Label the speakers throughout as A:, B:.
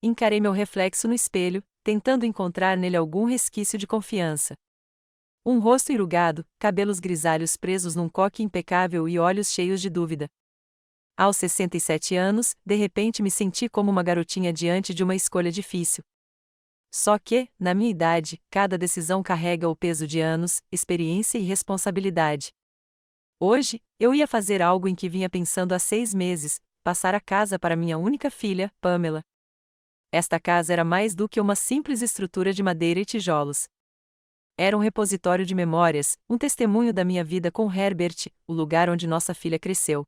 A: encarei meu reflexo no espelho, tentando encontrar nele algum resquício de confiança. Um rosto enrugado, cabelos grisalhos presos num coque impecável e olhos cheios de dúvida. Aos 67 anos, de repente me senti como uma garotinha diante de uma escolha difícil. Só que, na minha idade, cada decisão carrega o peso de anos, experiência e responsabilidade. Hoje, eu ia fazer algo em que vinha pensando há 6 meses: passar a casa para minha única filha, Pamela. Esta casa era mais do que uma simples estrutura de madeira e tijolos. Era um repositório de memórias, um testemunho da minha vida com Herbert, o lugar onde nossa filha cresceu.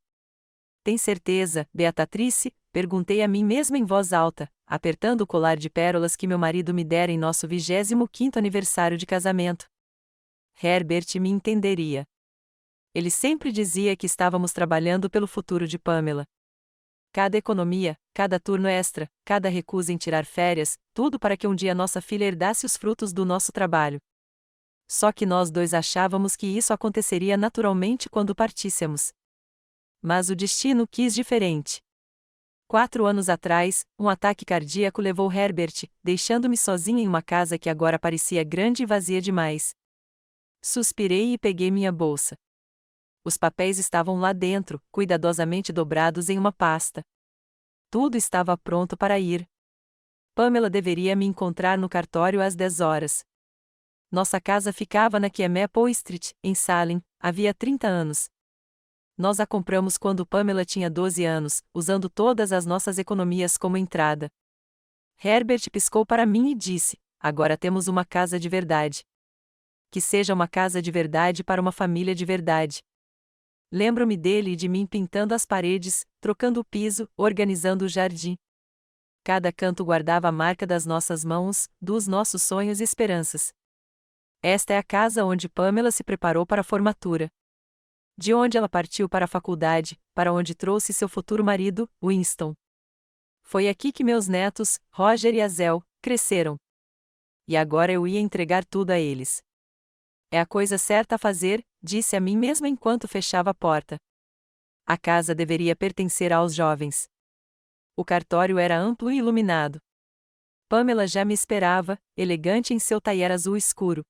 A: Tem certeza, Beatrice? Perguntei a mim mesma em voz alta, apertando o colar de pérolas que meu marido me dera em nosso 25º aniversário de casamento. Herbert me entenderia. Ele sempre dizia que estávamos trabalhando pelo futuro de Pamela. Cada economia, cada turno extra, cada recusa em tirar férias, tudo para que um dia nossa filha herdasse os frutos do nosso trabalho. Só que nós dois achávamos que isso aconteceria naturalmente quando partíssemos. Mas o destino quis diferente. 4 anos atrás, um ataque cardíaco levou Herbert, deixando-me sozinha em uma casa que agora parecia grande e vazia demais. Suspirei e peguei minha bolsa. Os papéis estavam lá dentro, cuidadosamente dobrados em uma pasta. Tudo estava pronto para ir. Pamela deveria me encontrar no cartório às 10 horas. Nossa casa ficava na Maple Street, em Salem, havia 30 anos. Nós a compramos quando Pamela tinha 12 anos, usando todas as nossas economias como entrada. Herbert piscou para mim e disse: agora temos uma casa de verdade. Que seja uma casa de verdade para uma família de verdade. Lembro-me dele e de mim pintando as paredes, trocando o piso, organizando o jardim. Cada canto guardava a marca das nossas mãos, dos nossos sonhos e esperanças. Esta é a casa onde Pamela se preparou para a formatura. De onde ela partiu para a faculdade, para onde trouxe seu futuro marido, Winston. Foi aqui que meus netos, Roger e Azel, cresceram. E agora eu ia entregar tudo a eles. É a coisa certa a fazer, disse a mim mesma enquanto fechava a porta. A casa deveria pertencer aos jovens. O cartório era amplo e iluminado. Pamela já me esperava, elegante em seu taier azul escuro.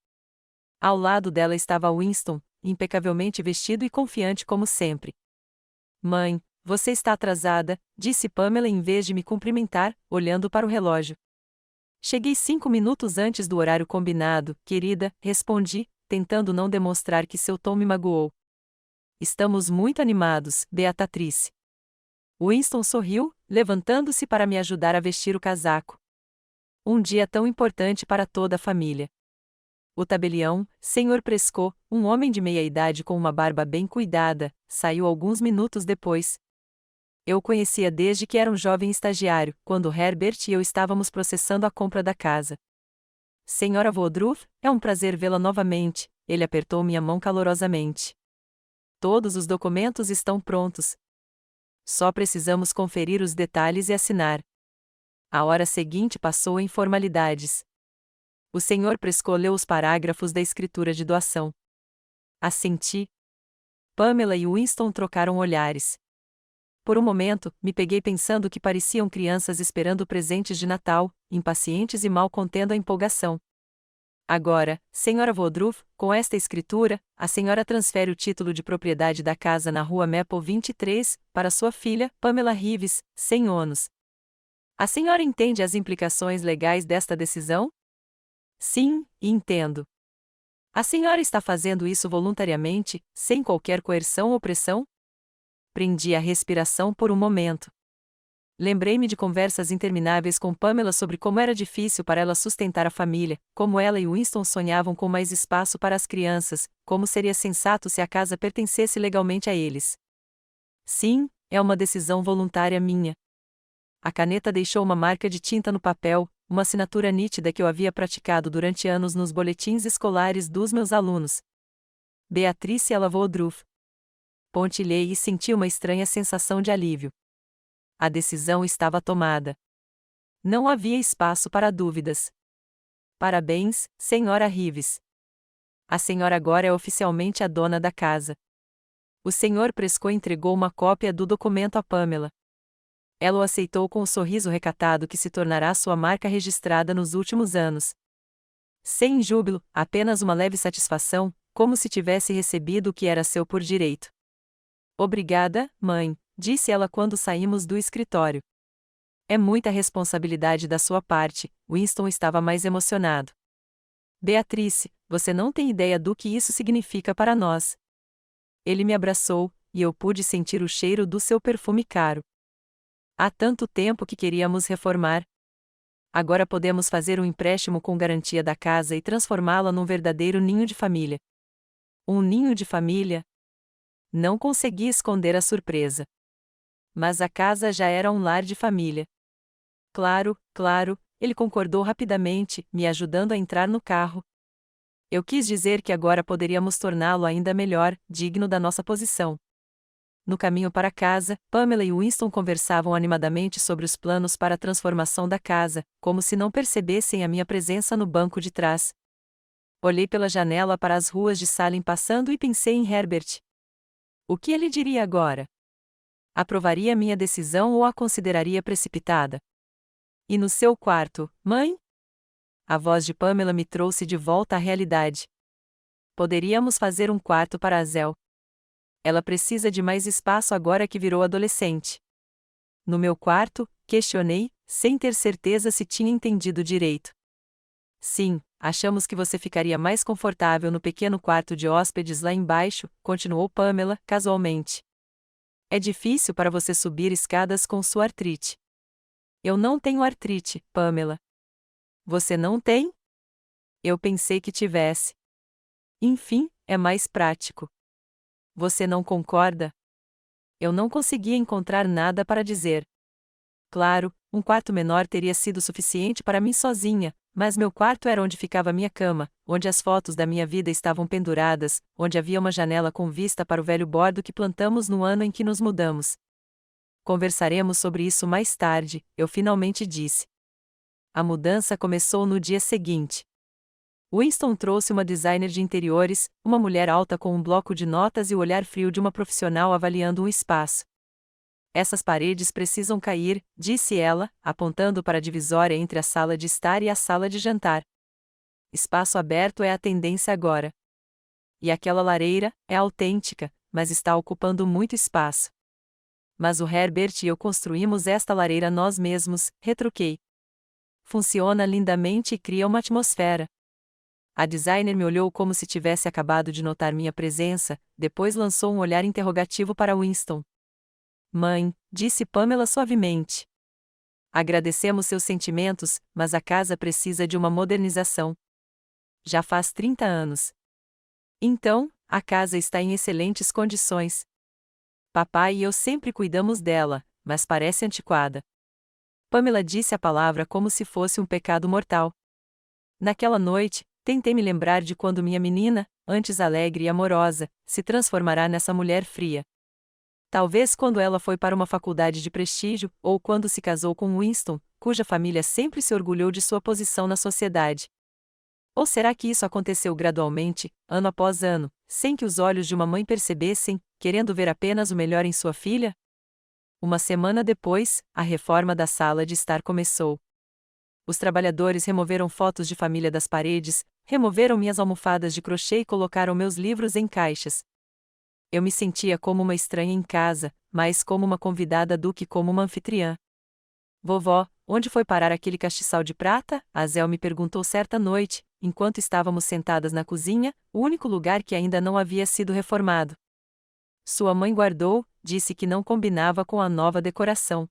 A: Ao lado dela estava Winston, impecavelmente vestido e confiante como sempre. Mãe, você está atrasada, disse Pamela em vez de me cumprimentar, olhando para o relógio. Cheguei 5 minutos antes do horário combinado, querida, respondi, tentando não demonstrar que seu tom me magoou. Estamos muito animados, Beatrice. Winston sorriu, levantando-se para me ajudar a vestir o casaco. Um dia tão importante para toda a família. O tabelião, Sr. Prescott, um homem de meia-idade com uma barba bem cuidada, saiu alguns minutos depois. Eu o conhecia desde que era um jovem estagiário, quando Herbert e eu estávamos processando a compra da casa. Senhora Woodruff, é um prazer vê-la novamente, ele apertou minha mão calorosamente. Todos os documentos estão prontos. Só precisamos conferir os detalhes e assinar. A hora seguinte passou em formalidades. O Sr. Prescott leu os parágrafos da escritura de doação. Assenti. Pamela e Winston trocaram olhares. Por um momento, me peguei pensando que pareciam crianças esperando presentes de Natal, impacientes e mal contendo a empolgação. Agora, Sra. Woodruff, com esta escritura, a senhora transfere o título de propriedade da casa na rua Maple 23, para sua filha, Pamela Reeves, sem ônus. A senhora entende as implicações legais desta decisão? Sim, entendo. A senhora está fazendo isso voluntariamente, sem qualquer coerção ou pressão? Prendi a respiração por um momento. Lembrei-me de conversas intermináveis com Pamela sobre como era difícil para ela sustentar a família, como ela e Winston sonhavam com mais espaço para as crianças, como seria sensato se a casa pertencesse legalmente a eles. Sim, é uma decisão voluntária minha. A caneta deixou uma marca de tinta no papel, uma assinatura nítida que eu havia praticado durante anos nos boletins escolares dos meus alunos. Beatrice Ella Woodruff. Pontilhei e senti uma estranha sensação de alívio. A decisão estava tomada. Não havia espaço para dúvidas. Parabéns, Senhora Reeves. A senhora agora é oficialmente a dona da casa. O Sr. Prescott entregou uma cópia do documento a Pamela. Ela o aceitou com o sorriso recatado que se tornará sua marca registrada nos últimos anos. Sem júbilo, apenas uma leve satisfação, como se tivesse recebido o que era seu por direito. Obrigada, mãe, disse ela quando saímos do escritório. É muita responsabilidade da sua parte, Winston estava mais emocionado. Beatrice, você não tem ideia do que isso significa para nós. Ele me abraçou, e eu pude sentir o cheiro do seu perfume caro. Há tanto tempo que queríamos reformar. Agora podemos fazer um empréstimo com garantia da casa e transformá-la num verdadeiro ninho de família. Um ninho de família? Não consegui esconder a surpresa. Mas a casa já era um lar de família. Claro, claro, ele concordou rapidamente, me ajudando a entrar no carro. Eu quis dizer que agora poderíamos torná-lo ainda melhor, digno da nossa posição. No caminho para casa, Pamela e Winston conversavam animadamente sobre os planos para a transformação da casa, como se não percebessem a minha presença no banco de trás. Olhei pela janela para as ruas de Salem passando e pensei em Herbert. O que ele diria agora? Aprovaria minha decisão ou a consideraria precipitada? E no seu quarto, mãe? A voz de Pamela me trouxe de volta à realidade. Poderíamos fazer um quarto para a Zéu. Ela precisa de mais espaço agora que virou adolescente. No meu quarto, questionei, sem ter certeza se tinha entendido direito. Sim, achamos que você ficaria mais confortável no pequeno quarto de hóspedes lá embaixo, continuou Pamela, casualmente. É difícil para você subir escadas com sua artrite. Eu não tenho artrite, Pamela. Você não tem? Eu pensei que tivesse. Enfim, é mais prático. Você não concorda? Eu não conseguia encontrar nada para dizer. Claro, um quarto menor teria sido suficiente para mim sozinha, mas meu quarto era onde ficava minha cama, onde as fotos da minha vida estavam penduradas, onde havia uma janela com vista para o velho bordo que plantamos no ano em que nos mudamos. Conversaremos sobre isso mais tarde, eu finalmente disse. A mudança começou no dia seguinte. Winston trouxe uma designer de interiores, uma mulher alta com um bloco de notas e o olhar frio de uma profissional avaliando um espaço. Essas paredes precisam cair, disse ela, apontando para a divisória entre a sala de estar e a sala de jantar. Espaço aberto é a tendência agora. E aquela lareira é autêntica, mas está ocupando muito espaço. Mas o Herbert e eu construímos esta lareira nós mesmos, retruquei. Funciona lindamente e cria uma atmosfera. A designer me olhou como se tivesse acabado de notar minha presença, depois lançou um olhar interrogativo para Winston. Mãe, disse Pamela suavemente. Agradecemos seus sentimentos, mas a casa precisa de uma modernização. Já faz 30 anos. Então, a casa está em excelentes condições. Papai e eu sempre cuidamos dela, mas parece antiquada. Pamela disse a palavra como se fosse um pecado mortal. Naquela noite, tentei me lembrar de quando minha menina, antes alegre e amorosa, se transformará nessa mulher fria. Talvez quando ela foi para uma faculdade de prestígio, ou quando se casou com Winston, cuja família sempre se orgulhou de sua posição na sociedade. Ou será que isso aconteceu gradualmente, ano após ano, sem que os olhos de uma mãe percebessem, querendo ver apenas o melhor em sua filha? Uma semana depois, a reforma da sala de estar começou. Os trabalhadores removeram fotos de família das paredes, removeram minhas almofadas de crochê e colocaram meus livros em caixas. Eu me sentia como uma estranha em casa, mais como uma convidada do que como uma anfitriã. Vovó, onde foi parar aquele castiçal de prata? A Zéu me perguntou certa noite, enquanto estávamos sentadas na cozinha, o único lugar que ainda não havia sido reformado. Sua mãe guardou, disse que não combinava com a nova decoração.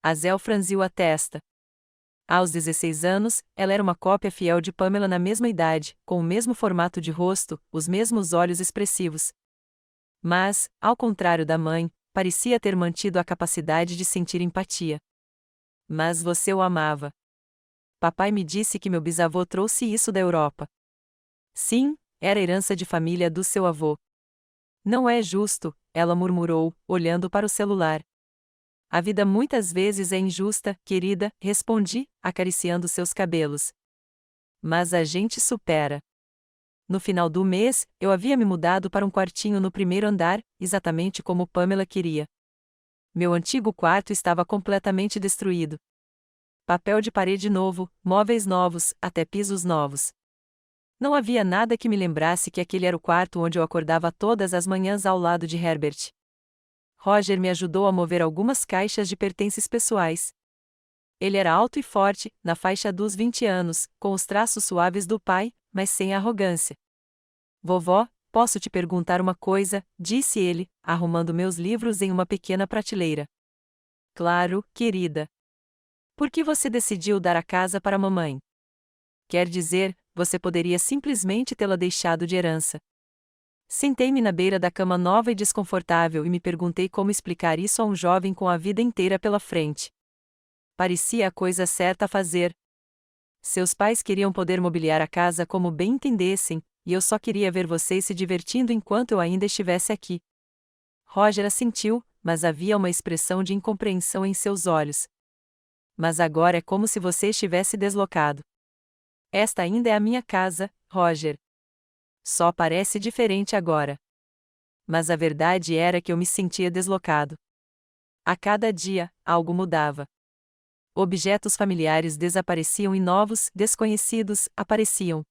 A: A Zéu franziu a testa. Aos 16 anos, ela era uma cópia fiel de Pamela na mesma idade, com o mesmo formato de rosto, os mesmos olhos expressivos. Mas, ao contrário da mãe, parecia ter mantido a capacidade de sentir empatia. Mas você o amava. Papai me disse que meu bisavô trouxe isso da Europa. Sim, era herança de família do seu avô. Não é justo, ela murmurou, olhando para o celular. A vida muitas vezes é injusta, querida, respondi, acariciando seus cabelos. Mas a gente supera. No final do mês, eu havia me mudado para um quartinho no primeiro andar, exatamente como Pamela queria. Meu antigo quarto estava completamente destruído. Papel de parede novo, móveis novos, até pisos novos. Não havia nada que me lembrasse que aquele era o quarto onde eu acordava todas as manhãs ao lado de Herbert. Roger me ajudou a mover algumas caixas de pertences pessoais. Ele era alto e forte, na faixa dos 20 anos, com os traços suaves do pai, mas sem arrogância. Vovó, posso te perguntar uma coisa, disse ele, arrumando meus livros em uma pequena prateleira. Claro, querida. Por que você decidiu dar a casa para a mamãe? Quer dizer, você poderia simplesmente tê-la deixado de herança. Sentei-me na beira da cama nova e desconfortável e me perguntei como explicar isso a um jovem com a vida inteira pela frente. Parecia a coisa certa a fazer. Seus pais queriam poder mobiliar a casa como bem entendessem, e eu só queria ver vocês se divertindo enquanto eu ainda estivesse aqui. Roger assentiu, mas havia uma expressão de incompreensão em seus olhos. Mas agora é como se você estivesse deslocado. Esta ainda é a minha casa, Roger. Só parece diferente agora. Mas a verdade era que eu me sentia deslocado. A cada dia, algo mudava. Objetos familiares desapareciam e novos, desconhecidos, apareciam.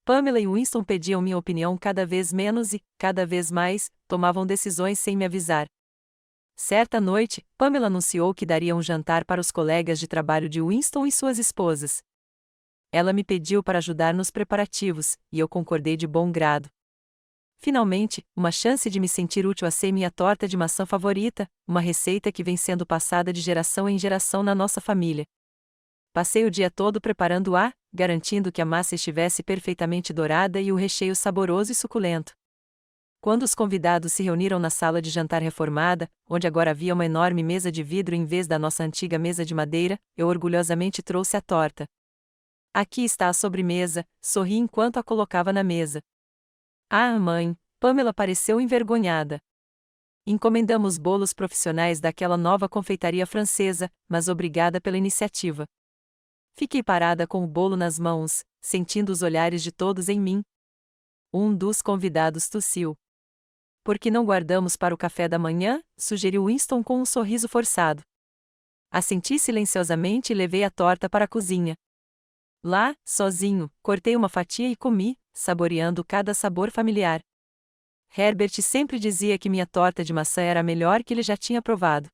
A: Pamela e Winston pediam minha opinião cada vez menos e, cada vez mais, tomavam decisões sem me avisar. Certa noite, Pamela anunciou que daria um jantar para os colegas de trabalho de Winston e suas esposas. Ela me pediu para ajudar nos preparativos, e eu concordei de bom grado. Finalmente, uma chance de me sentir útil a ser minha torta de maçã favorita, uma receita que vem sendo passada de geração em geração na nossa família. Passei o dia todo preparando-a, garantindo que a massa estivesse perfeitamente dourada e o recheio saboroso e suculento. Quando os convidados se reuniram na sala de jantar reformada, onde agora havia uma enorme mesa de vidro em vez da nossa antiga mesa de madeira, eu orgulhosamente trouxe a torta. Aqui está a sobremesa, sorri enquanto a colocava na mesa. Ah, mãe, Pamela pareceu envergonhada. Encomendamos bolos profissionais daquela nova confeitaria francesa, mas obrigada pela iniciativa. Fiquei parada com o bolo nas mãos, sentindo os olhares de todos em mim. Um dos convidados tossiu. Por que não guardamos para o café da manhã? Sugeriu Winston com um sorriso forçado. Assenti silenciosamente e levei a torta para a cozinha. Lá, sozinho, cortei uma fatia e comi, saboreando cada sabor familiar. Herbert sempre dizia que minha torta de maçã era a melhor que ele já tinha provado.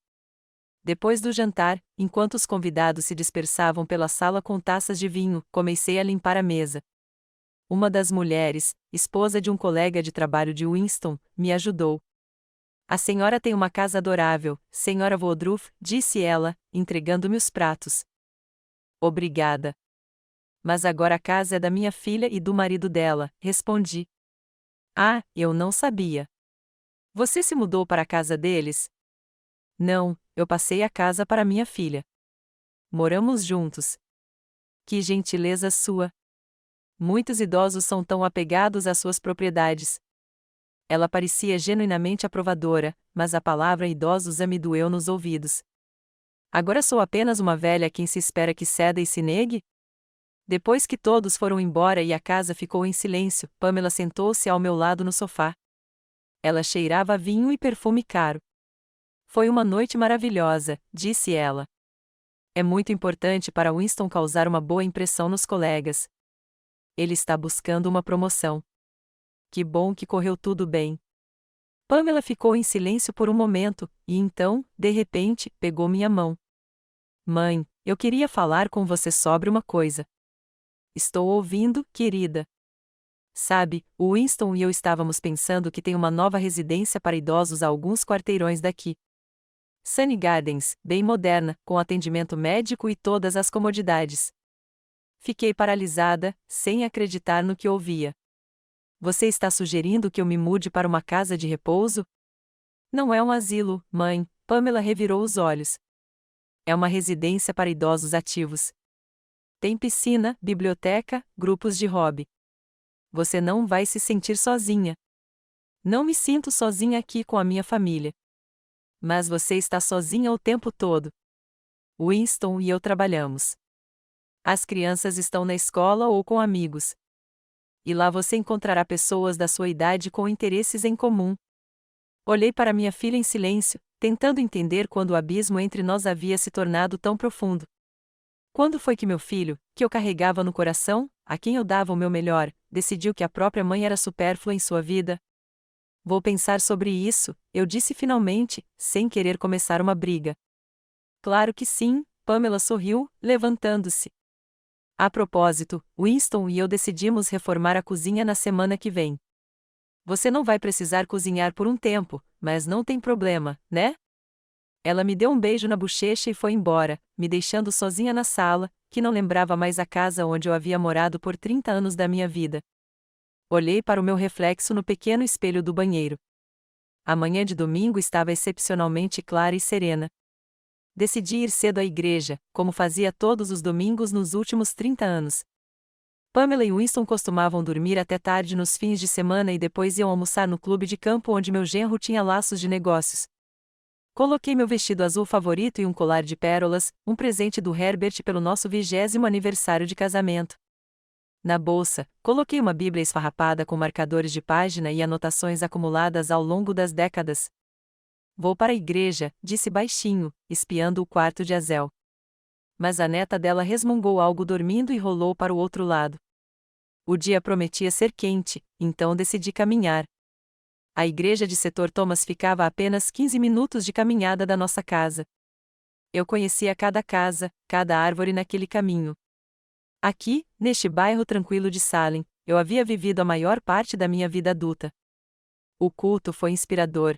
A: Depois do jantar, enquanto os convidados se dispersavam pela sala com taças de vinho, comecei a limpar a mesa. Uma das mulheres, esposa de um colega de trabalho de Winston, me ajudou. A senhora tem uma casa adorável, senhora Woodruff, disse ela, entregando-me os pratos. Obrigada. Mas agora a casa é da minha filha e do marido dela, respondi. Ah, eu não sabia. Você se mudou para a casa deles? Não, eu passei a casa para minha filha. Moramos juntos. Que gentileza sua! Muitos idosos são tão apegados às suas propriedades. Ela parecia genuinamente aprovadora, mas a palavra idosos me doeu nos ouvidos. Agora sou apenas uma velha a quem se espera que ceda e se negue? Depois que todos foram embora e a casa ficou em silêncio, Pamela sentou-se ao meu lado no sofá. Ela cheirava a vinho e perfume caro. Foi uma noite maravilhosa, disse ela. É muito importante para Winston causar uma boa impressão nos colegas. Ele está buscando uma promoção. Que bom que correu tudo bem. Pamela ficou em silêncio por um momento, e então, de repente, pegou minha mão. Mãe, eu queria falar com você sobre uma coisa. Estou ouvindo, querida. Sabe, o Winston e eu estávamos pensando que tem uma nova residência para idosos a alguns quarteirões daqui. Sunny Gardens, bem moderna, com atendimento médico e todas as comodidades. Fiquei paralisada, sem acreditar no que ouvia. Você está sugerindo que eu me mude para uma casa de repouso? Não é um asilo, mãe, Pamela revirou os olhos. É uma residência para idosos ativos. Tem piscina, biblioteca, grupos de hobby. Você não vai se sentir sozinha. Não me sinto sozinha aqui com a minha família. Mas você está sozinha o tempo todo. Winston e eu trabalhamos. As crianças estão na escola ou com amigos. E lá você encontrará pessoas da sua idade com interesses em comum. Olhei para minha filha em silêncio, tentando entender quando o abismo entre nós havia se tornado tão profundo. Quando foi que meu filho, que eu carregava no coração, a quem eu dava o meu melhor, decidiu que a própria mãe era supérflua em sua vida? Vou pensar sobre isso, eu disse finalmente, sem querer começar uma briga. Claro que sim, Pamela sorriu, levantando-se. A propósito, Winston e eu decidimos reformar a cozinha na semana que vem. Você não vai precisar cozinhar por um tempo, mas não tem problema, né? Ela me deu um beijo na bochecha e foi embora, me deixando sozinha na sala, que não lembrava mais a casa onde eu havia morado por 30 anos da minha vida. Olhei para o meu reflexo no pequeno espelho do banheiro. A manhã de domingo estava excepcionalmente clara e serena. Decidi ir cedo à igreja, como fazia todos os domingos nos últimos 30 anos. Pamela e Winston costumavam dormir até tarde nos fins de semana e depois iam almoçar no clube de campo onde meu genro tinha laços de negócios. Coloquei meu vestido azul favorito e um colar de pérolas, um presente do Herbert pelo nosso 20º aniversário de casamento. Na bolsa, coloquei uma Bíblia esfarrapada com marcadores de página e anotações acumuladas ao longo das décadas. Vou para a igreja, disse baixinho, espiando o quarto de Azel. Mas a neta dela resmungou algo dormindo e rolou para o outro lado. O dia prometia ser quente, então decidi caminhar. A igreja de Setor Thomas ficava a apenas 15 minutos de caminhada da nossa casa. Eu conhecia cada casa, cada árvore naquele caminho. Aqui, neste bairro tranquilo de Salem, eu havia vivido a maior parte da minha vida adulta. O culto foi inspirador.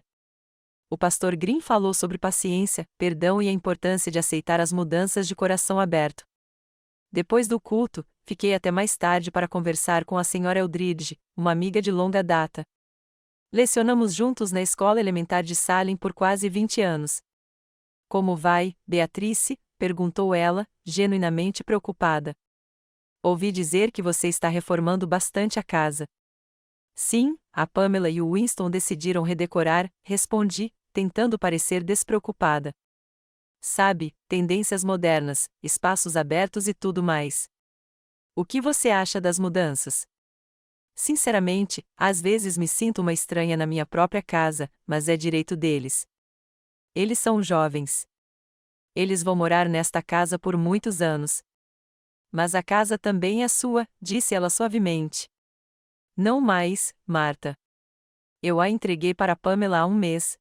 A: O pastor Green falou sobre paciência, perdão e a importância de aceitar as mudanças de coração aberto. Depois do culto, fiquei até mais tarde para conversar com a senhora Eldridge, uma amiga de longa data. Lecionamos juntos na escola elementar de Salem por quase 20 anos. Como vai, Beatrice? Perguntou ela, genuinamente preocupada. Ouvi dizer que você está reformando bastante a casa. Sim, a Pamela e o Winston decidiram redecorar, respondi, tentando parecer despreocupada. Sabe, tendências modernas, espaços abertos e tudo mais. O que você acha das mudanças? Sinceramente, às vezes me sinto uma estranha na minha própria casa, mas é direito deles. Eles são jovens. Eles vão morar nesta casa por muitos anos. Mas a casa também é sua, disse ela suavemente. Não mais, Marta. Eu a entreguei para Pamela há um mês.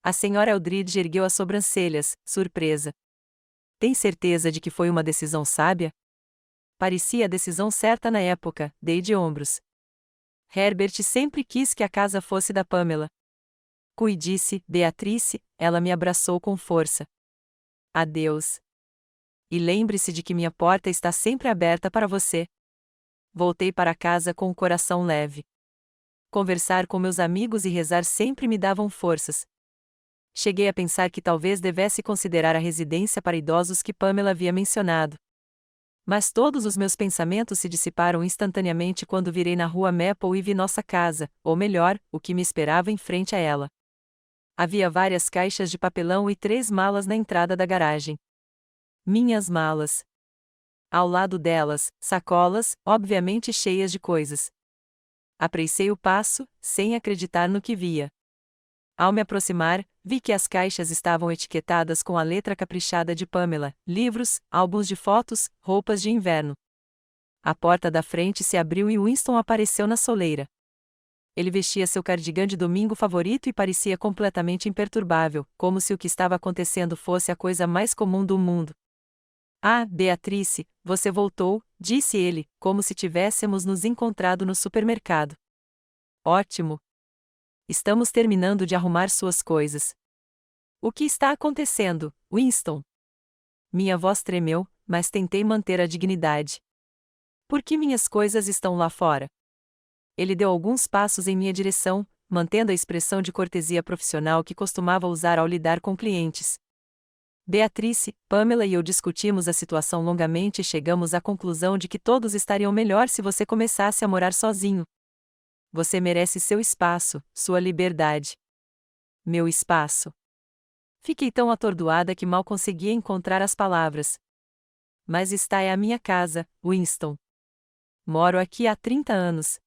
A: A senhora Eldridge ergueu as sobrancelhas, surpresa. Tem certeza de que foi uma decisão sábia? Parecia a decisão certa na época, dei de ombros. Herbert sempre quis que a casa fosse da Pamela. Disse Beatrice, ela me abraçou com força. Adeus. E lembre-se de que minha porta está sempre aberta para você. Voltei para casa com o coração leve. Conversar com meus amigos e rezar sempre me davam forças. Cheguei a pensar que talvez devesse considerar a residência para idosos que Pamela havia mencionado. Mas todos os meus pensamentos se dissiparam instantaneamente quando virei na rua Maple e vi nossa casa, ou melhor, o que me esperava em frente a ela. Havia várias caixas de papelão e 3 malas na entrada da garagem. Minhas malas. Ao lado delas, sacolas, obviamente cheias de coisas. Apressei o passo, sem acreditar no que via. Ao me aproximar, vi que as caixas estavam etiquetadas com a letra caprichada de Pamela, livros, álbuns de fotos, roupas de inverno. A porta da frente se abriu e Winston apareceu na soleira. Ele vestia seu cardigã de domingo favorito e parecia completamente imperturbável, como se o que estava acontecendo fosse a coisa mais comum do mundo. Ah, Beatrice, você voltou, disse ele, como se tivéssemos nos encontrado no supermercado. Ótimo. Estamos terminando de arrumar suas coisas. O que está acontecendo, Winston? Minha voz tremeu, mas tentei manter a dignidade. Por que minhas coisas estão lá fora? Ele deu alguns passos em minha direção, mantendo a expressão de cortesia profissional que costumava usar ao lidar com clientes. Beatrice, Pamela e eu discutimos a situação longamente e chegamos à conclusão de que todos estariam melhor se você começasse a morar sozinho. Você merece seu espaço, sua liberdade. Meu espaço. Fiquei tão atordoada que mal conseguia encontrar as palavras. Mas esta é a minha casa, Winston. Moro aqui há 30 anos.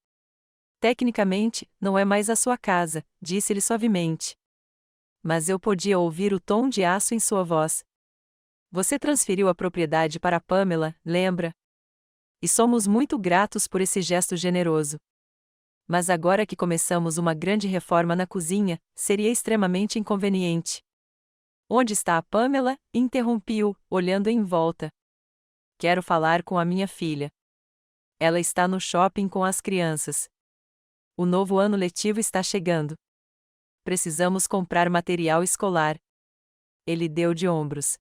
A: Tecnicamente, não é mais a sua casa, disse-lhe suavemente. Mas eu podia ouvir o tom de aço em sua voz. Você transferiu a propriedade para Pamela, lembra? E somos muito gratos por esse gesto generoso. Mas agora que começamos uma grande reforma na cozinha, seria extremamente inconveniente. Onde está a Pamela? Interrompi-o, olhando em volta. Quero falar com a minha filha. Ela está no shopping com as crianças. O novo ano letivo está chegando. Precisamos comprar material escolar. Ele deu de ombros.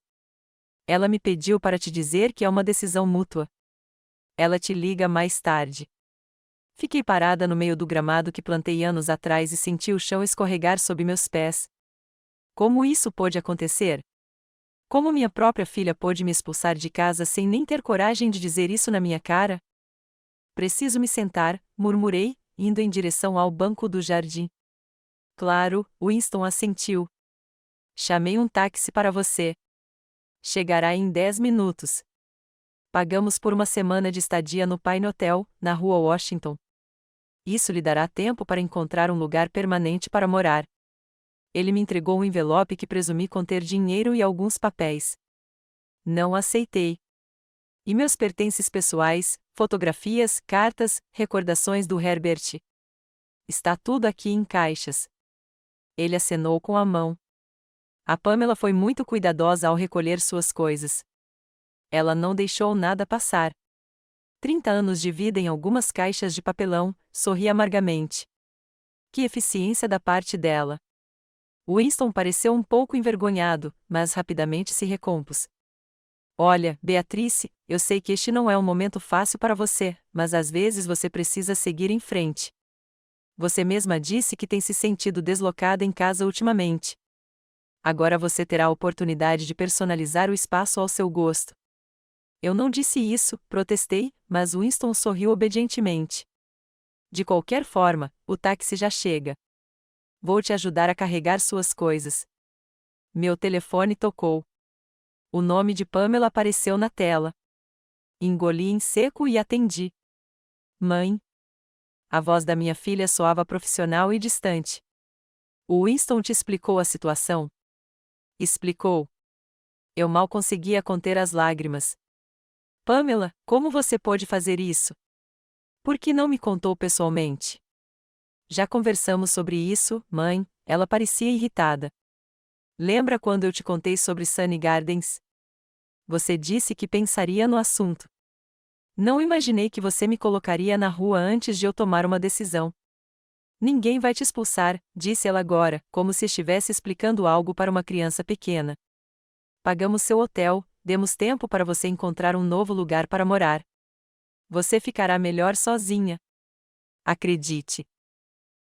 A: Ela me pediu para te dizer que é uma decisão mútua. Ela te liga mais tarde. Fiquei parada no meio do gramado que plantei anos atrás e senti o chão escorregar sob meus pés. Como isso pôde acontecer? Como minha própria filha pôde me expulsar de casa sem nem ter coragem de dizer isso na minha cara? Preciso me sentar, murmurei, indo em direção ao banco do jardim. Claro, Winston assentiu. Chamei um táxi para você. Chegará em 10 minutos. Pagamos por uma semana de estadia no Pine Hotel, na rua Washington. Isso lhe dará tempo para encontrar um lugar permanente para morar. Ele me entregou um envelope que presumi conter dinheiro e alguns papéis. Não aceitei. E meus pertences pessoais, fotografias, cartas, recordações do Herbert? Está tudo aqui em caixas. Ele acenou com a mão. A Pamela foi muito cuidadosa ao recolher suas coisas. Ela não deixou nada passar. 30 anos de vida em algumas caixas de papelão, sorri amargamente. Que eficiência da parte dela. Winston pareceu um pouco envergonhado, mas rapidamente se recompôs. Olha, Beatrice, eu sei que este não é um momento fácil para você, mas às vezes você precisa seguir em frente. Você mesma disse que tem se sentido deslocada em casa ultimamente. Agora você terá a oportunidade de personalizar o espaço ao seu gosto. Eu não disse isso, protestei, mas Winston sorriu obedientemente. De qualquer forma, o táxi já chega. Vou te ajudar a carregar suas coisas. Meu telefone tocou. O nome de Pamela apareceu na tela. Engoli em seco e atendi. Mãe. A voz da minha filha soava profissional e distante. O Winston te explicou a situação? Explicou. Eu mal conseguia conter as lágrimas. Pamela, como você pôde fazer isso? Por que não me contou pessoalmente? Já conversamos sobre isso, mãe, ela parecia irritada. Lembra quando eu te contei sobre Sunny Gardens? Você disse que pensaria no assunto. Não imaginei que você me colocaria na rua antes de eu tomar uma decisão. Ninguém vai te expulsar, disse ela agora, como se estivesse explicando algo para uma criança pequena. Pagamos seu hotel, demos tempo para você encontrar um novo lugar para morar. Você ficará melhor sozinha. Acredite.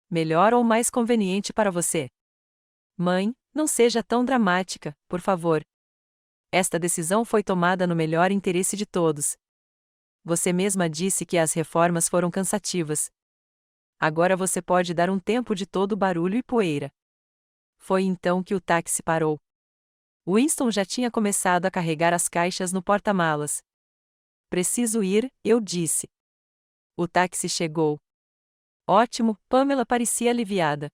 A: Melhor ou mais conveniente para você? Mãe, não seja tão dramática, por favor. Esta decisão foi tomada no melhor interesse de todos. Você mesma disse que as reformas foram cansativas. Agora você pode dar um tempo de todo barulho e poeira. Foi então que o táxi parou. Winston já tinha começado a carregar as caixas no porta-malas. Preciso ir, eu disse. O táxi chegou. Ótimo, Pamela parecia aliviada.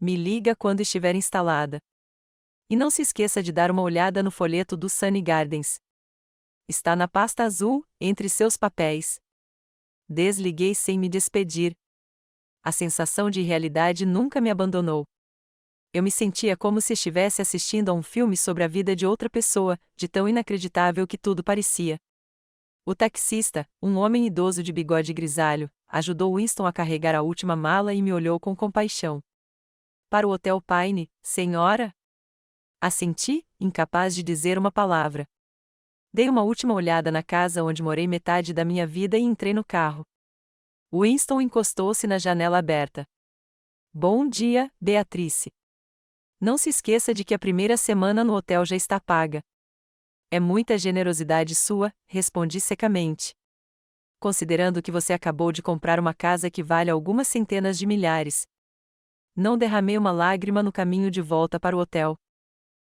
A: Me liga quando estiver instalada. E não se esqueça de dar uma olhada no folheto do Sunny Gardens. Está na pasta azul, entre seus papéis. Desliguei sem me despedir. A sensação de irrealidade nunca me abandonou. Eu me sentia como se estivesse assistindo a um filme sobre a vida de outra pessoa, de tão inacreditável que tudo parecia. O taxista, um homem idoso de bigode grisalho, ajudou Winston a carregar a última mala e me olhou com compaixão. Para o Hotel Pine, senhora? Assenti, incapaz de dizer uma palavra. Dei uma última olhada na casa onde morei metade da minha vida e entrei no carro. Winston encostou-se na janela aberta. Bom dia, Beatrice. Não se esqueça de que a primeira semana no hotel já está paga. É muita generosidade sua, respondi secamente. Considerando que você acabou de comprar uma casa que vale algumas centenas de milhares. Não derramei uma lágrima no caminho de volta para o hotel.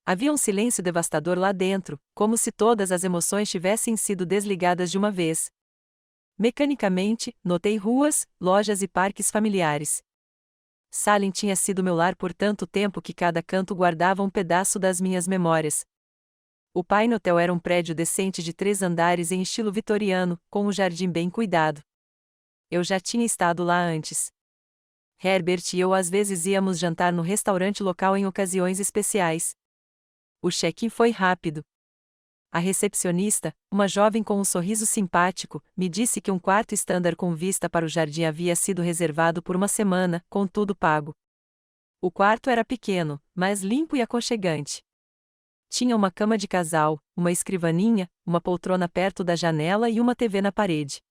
A: Havia um silêncio devastador lá dentro, como se todas as emoções tivessem sido desligadas de uma vez. Mecanicamente, notei ruas, lojas e parques familiares. Salem tinha sido meu lar por tanto tempo que cada canto guardava um pedaço das minhas memórias. O Pine Hotel era um prédio decente de 3 andares em estilo vitoriano, com um jardim bem cuidado. Eu já tinha estado lá antes. Herbert e eu às vezes íamos jantar no restaurante local em ocasiões especiais. O check-in foi rápido. A recepcionista, uma jovem com um sorriso simpático, me disse que um quarto estándar com vista para o jardim havia sido reservado por uma semana, com tudo pago. O quarto era pequeno, mas limpo e aconchegante. Tinha uma cama de casal, uma escrivaninha, uma poltrona perto da janela e uma TV na parede.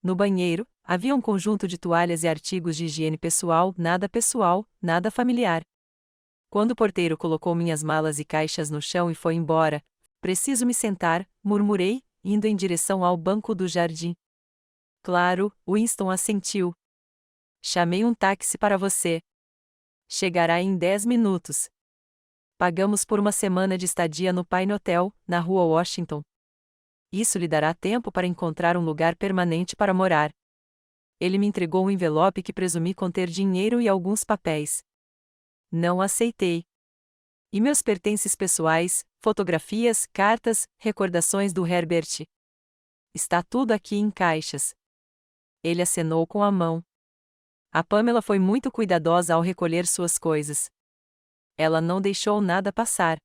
A: No banheiro, havia um conjunto de toalhas e artigos de higiene pessoal, nada familiar. Quando o porteiro colocou minhas malas e caixas no chão e foi embora, preciso me sentar, murmurei, indo em direção ao banco do jardim. Claro, Winston assentiu. Chamei um táxi para você. Chegará em 10 minutos. Pagamos por uma semana de estadia no Pine Hotel, na rua Washington. Isso lhe dará tempo para encontrar um lugar permanente para morar. Ele me entregou um envelope que presumi conter dinheiro e alguns papéis. Não aceitei. E meus pertences pessoais, fotografias, cartas, recordações do Herbert? Está tudo aqui em caixas. Ele acenou com a mão. A Pamela foi muito cuidadosa ao recolher suas coisas. Ela não deixou nada passar.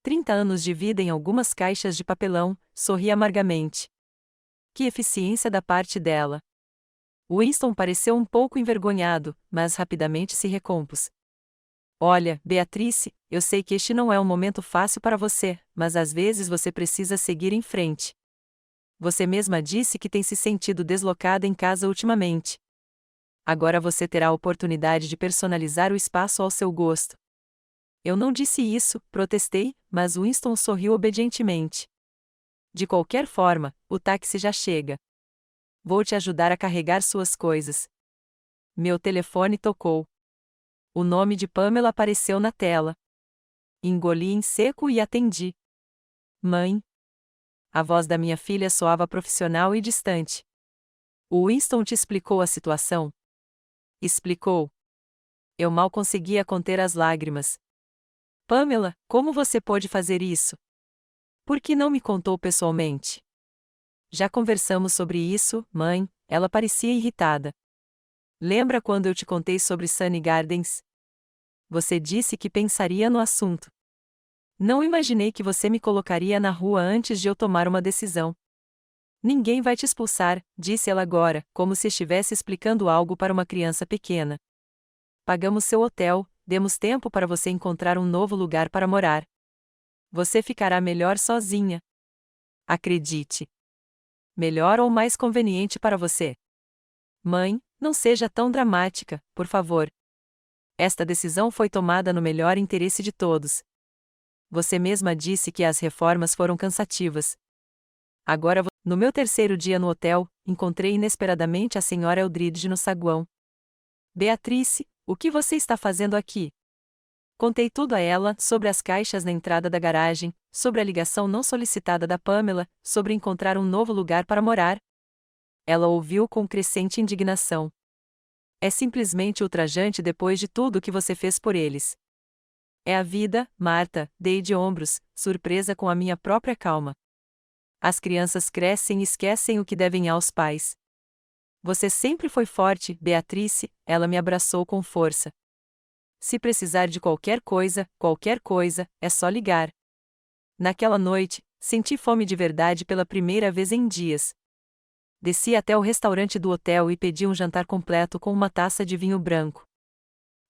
A: 30 anos de vida em algumas caixas de papelão, sorri amargamente. Que eficiência da parte dela. Winston pareceu um pouco envergonhado, mas rapidamente se recompôs. Olha, Beatrice, eu sei que este não é um momento fácil para você, mas às vezes você precisa seguir em frente. Você mesma disse que tem se sentido deslocada em casa ultimamente. Agora você terá a oportunidade de personalizar o espaço ao seu gosto. Eu não disse isso, protestei, mas Winston sorriu obedientemente. De qualquer forma, o táxi já chega. Vou te ajudar a carregar suas coisas. Meu telefone tocou. O nome de Pamela apareceu na tela. Engoli em seco e atendi. Mãe. A voz da minha filha soava profissional e distante. O Winston te explicou a situação? Explicou. Eu mal conseguia conter as lágrimas. Pamela, como você pôde fazer isso? Por que não me contou pessoalmente? Já conversamos sobre isso, mãe, ela parecia irritada. Lembra quando eu te contei sobre Sunny Gardens? Você disse que pensaria no assunto. Não imaginei que você me colocaria na rua antes de eu tomar uma decisão. Ninguém vai te expulsar, disse ela agora, como se estivesse explicando algo para uma criança pequena. Pagamos seu hotel, demos tempo para você encontrar um novo lugar para morar. Você ficará melhor sozinha. Acredite. Melhor ou mais conveniente para você. Mãe, não seja tão dramática, por favor. Esta decisão foi tomada no melhor interesse de todos. Você mesma disse que as reformas foram cansativas. Agora, no meu terceiro dia no hotel, encontrei inesperadamente a senhora Eldridge no saguão. Beatrice, o que você está fazendo aqui? Contei tudo a ela, sobre as caixas na entrada da garagem, sobre a ligação não solicitada da Pamela, sobre encontrar um novo lugar para morar. Ela ouviu com crescente indignação. É simplesmente ultrajante depois de tudo que você fez por eles. É a vida, Marta, dei de ombros, surpresa com a minha própria calma. As crianças crescem e esquecem o que devem aos pais. Você sempre foi forte, Beatrice, ela me abraçou com força. Se precisar de qualquer coisa, é só ligar. Naquela noite, senti fome de verdade pela primeira vez em dias. Desci até o restaurante do hotel e pedi um jantar completo com uma taça de vinho branco.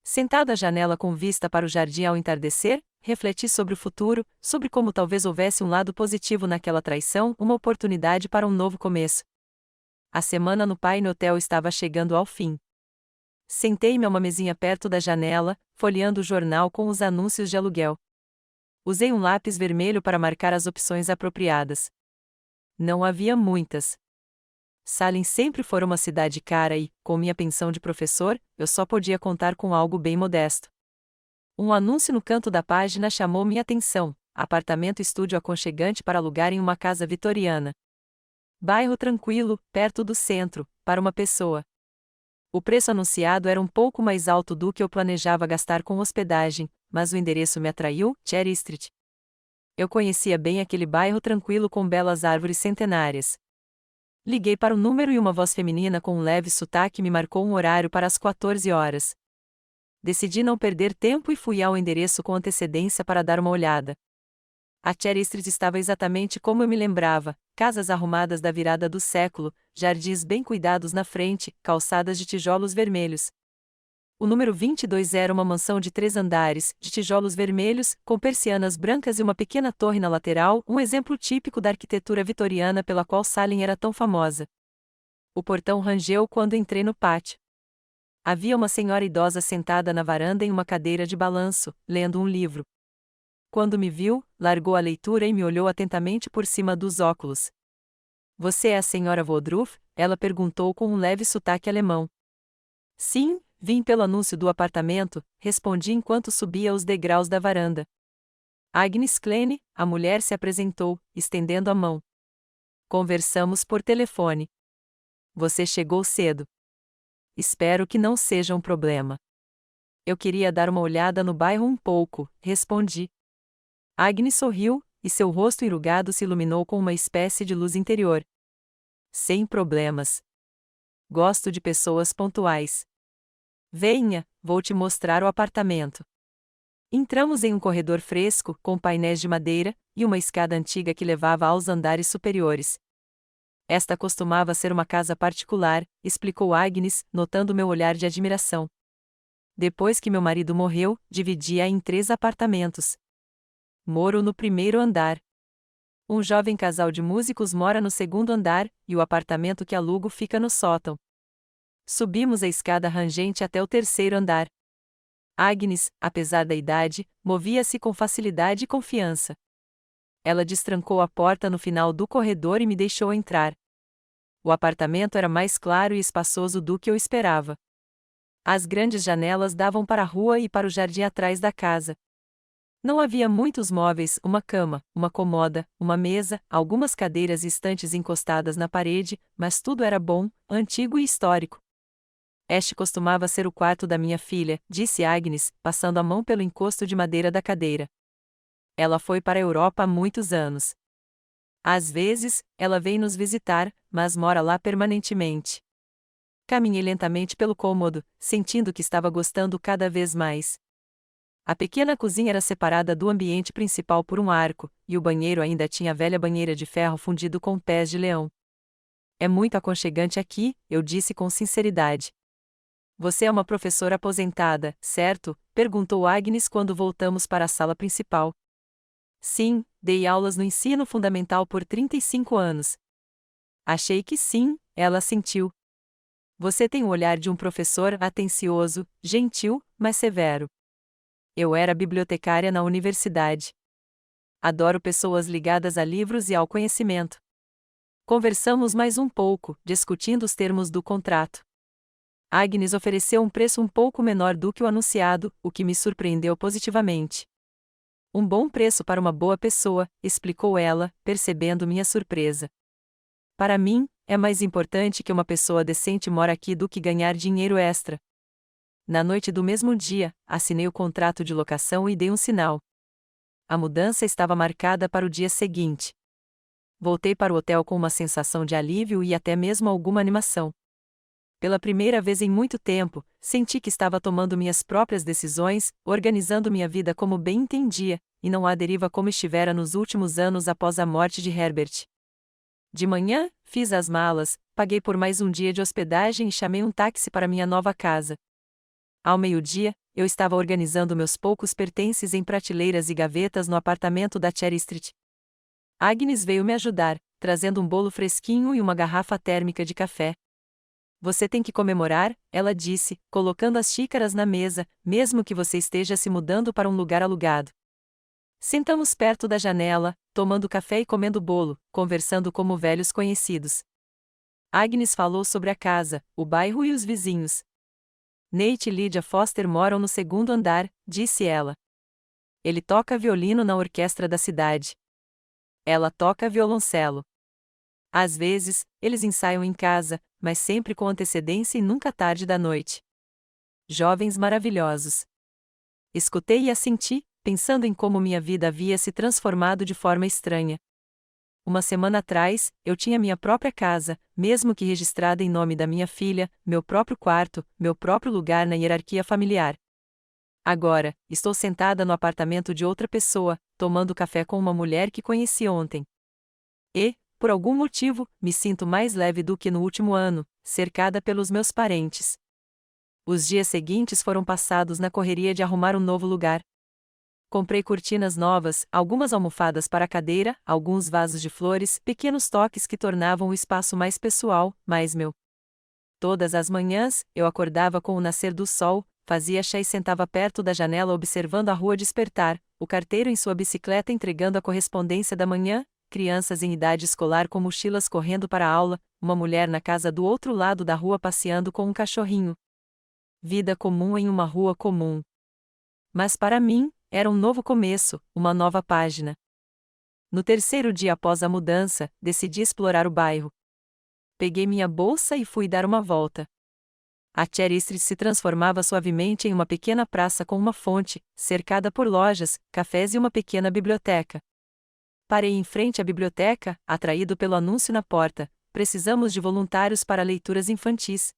A: Sentado à janela com vista para o jardim ao entardecer, refleti sobre o futuro, sobre como talvez houvesse um lado positivo naquela traição, uma oportunidade para um novo começo. A semana no Pine Hotel estava chegando ao fim. Sentei-me a uma mesinha perto da janela, folheando o jornal com os anúncios de aluguel. Usei um lápis vermelho para marcar as opções apropriadas. Não havia muitas. Salem sempre fora uma cidade cara e, com minha pensão de professor, eu só podia contar com algo bem modesto. Um anúncio no canto da página chamou minha atenção: apartamento-estúdio aconchegante para alugar em uma casa vitoriana. Bairro tranquilo, perto do centro, para uma pessoa. O preço anunciado era um pouco mais alto do que eu planejava gastar com hospedagem, mas o endereço me atraiu, Cherry Street. Eu conhecia bem aquele bairro tranquilo com belas árvores centenárias. Liguei para o número e uma voz feminina com um leve sotaque me marcou um horário para as 14 horas. Decidi não perder tempo e fui ao endereço com antecedência para dar uma olhada. A Cherry Street estava exatamente como eu me lembrava: casas arrumadas da virada do século, jardins bem cuidados na frente, calçadas de tijolos vermelhos. O número 22 era uma mansão de 3 andares, de tijolos vermelhos, com persianas brancas e uma pequena torre na lateral, um exemplo típico da arquitetura vitoriana pela qual Salem era tão famosa. O portão rangeu quando entrei no pátio. Havia uma senhora idosa sentada na varanda em uma cadeira de balanço, lendo um livro. Quando me viu, largou a leitura e me olhou atentamente por cima dos óculos. Você é a senhora Woodruff? Ela perguntou com um leve sotaque alemão. Sim, vim pelo anúncio do apartamento, respondi enquanto subia os degraus da varanda. Agnes Klein, a mulher se apresentou, estendendo a mão. Conversamos por telefone. Você chegou cedo. Espero que não seja um problema. Eu queria dar uma olhada no bairro um pouco, respondi. Agnes sorriu, e seu rosto enrugado se iluminou com uma espécie de luz interior. Sem problemas. Gosto de pessoas pontuais. Venha, vou te mostrar o apartamento. Entramos em um corredor fresco, com painéis de madeira, e uma escada antiga que levava aos andares superiores. Esta costumava ser uma casa particular, explicou Agnes, notando meu olhar de admiração. Depois que meu marido morreu, dividi-a em 3 apartamentos. Moro no primeiro andar. Um jovem casal de músicos mora no segundo andar, e o apartamento que alugo fica no sótão. Subimos a escada rangente até o terceiro andar. Agnes, apesar da idade, movia-se com facilidade e confiança. Ela destrancou a porta no final do corredor e me deixou entrar. O apartamento era mais claro e espaçoso do que eu esperava. As grandes janelas davam para a rua e para o jardim atrás da casa. Não havia muitos móveis, uma cama, uma comoda, uma mesa, algumas cadeiras e estantes encostadas na parede, mas tudo era bom, antigo e histórico. Este costumava ser o quarto da minha filha, disse Agnes, passando a mão pelo encosto de madeira da cadeira. Ela foi para a Europa há muitos anos. Às vezes, ela vem nos visitar, mas mora lá permanentemente. Caminhei lentamente pelo cômodo, sentindo que estava gostando cada vez mais. A pequena cozinha era separada do ambiente principal por um arco, e o banheiro ainda tinha a velha banheira de ferro fundido com pés de leão. É muito aconchegante aqui, eu disse com sinceridade. Você é uma professora aposentada, certo? Perguntou Agnes quando voltamos para a sala principal. Sim, dei aulas no ensino fundamental por 35 anos. Achei que sim, ela assentiu. Você tem o olhar de um professor atencioso, gentil, mas severo. Eu era bibliotecária na universidade. Adoro pessoas ligadas a livros e ao conhecimento. Conversamos mais um pouco, discutindo os termos do contrato. Agnes ofereceu um preço um pouco menor do que o anunciado, o que me surpreendeu positivamente. Um bom preço para uma boa pessoa, explicou ela, percebendo minha surpresa. Para mim, é mais importante que uma pessoa decente mora aqui do que ganhar dinheiro extra. Na noite do mesmo dia, assinei o contrato de locação e dei um sinal. A mudança estava marcada para o dia seguinte. Voltei para o hotel com uma sensação de alívio e até mesmo alguma animação. Pela primeira vez em muito tempo, senti que estava tomando minhas próprias decisões, organizando minha vida como bem entendia, e não à deriva como estivera nos últimos anos após a morte de Herbert. De manhã, fiz as malas, paguei por mais um dia de hospedagem e chamei um táxi para minha nova casa. Ao meio-dia, eu estava organizando meus poucos pertences em prateleiras e gavetas no apartamento da Cherry Street. Agnes veio me ajudar, trazendo um bolo fresquinho e uma garrafa térmica de café. Você tem que comemorar, ela disse, colocando as xícaras na mesa, mesmo que você esteja se mudando para um lugar alugado. Sentamos perto da janela, tomando café e comendo bolo, conversando como velhos conhecidos. Agnes falou sobre a casa, o bairro e os vizinhos. Nate e Lydia Foster moram no segundo andar, disse ela. Ele toca violino na orquestra da cidade. Ela toca violoncelo. Às vezes, eles ensaiam em casa, mas sempre com antecedência e nunca tarde da noite. Jovens maravilhosos. Escutei e assenti, pensando em como minha vida havia se transformado de forma estranha. Uma semana atrás, eu tinha minha própria casa, mesmo que registrada em nome da minha filha, meu próprio quarto, meu próprio lugar na hierarquia familiar. Agora, estou sentada no apartamento de outra pessoa, tomando café com uma mulher que conheci ontem. E, por algum motivo, me sinto mais leve do que no último ano, cercada pelos meus parentes. Os dias seguintes foram passados na correria de arrumar um novo lugar. Comprei cortinas novas, algumas almofadas para a cadeira, alguns vasos de flores, pequenos toques que tornavam o espaço mais pessoal, mais meu. Todas as manhãs, eu acordava com o nascer do sol, fazia chá e sentava perto da janela observando a rua despertar, o carteiro em sua bicicleta entregando a correspondência da manhã, crianças em idade escolar com mochilas correndo para a aula, uma mulher na casa do outro lado da rua passeando com um cachorrinho. Vida comum em uma rua comum. Mas para mim, era um novo começo, uma nova página. No terceiro dia após a mudança, decidi explorar o bairro. Peguei minha bolsa e fui dar uma volta. A Cherry Street se transformava suavemente em uma pequena praça com uma fonte, cercada por lojas, cafés e uma pequena biblioteca. Parei em frente à biblioteca, atraído pelo anúncio na porta: precisamos de voluntários para leituras infantis.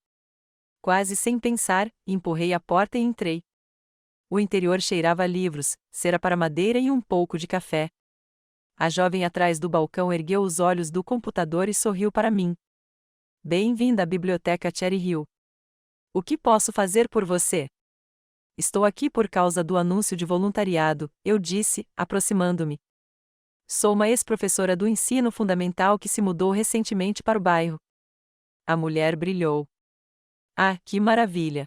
A: Quase sem pensar, empurrei a porta e entrei. O interior cheirava a livros, cera para madeira e um pouco de café. A jovem atrás do balcão ergueu os olhos do computador e sorriu para mim. Bem-vinda à Biblioteca Cherry Hill. O que posso fazer por você? Estou aqui por causa do anúncio de voluntariado, eu disse, aproximando-me. Sou uma ex-professora do ensino fundamental que se mudou recentemente para o bairro. A mulher brilhou. Ah, que maravilha!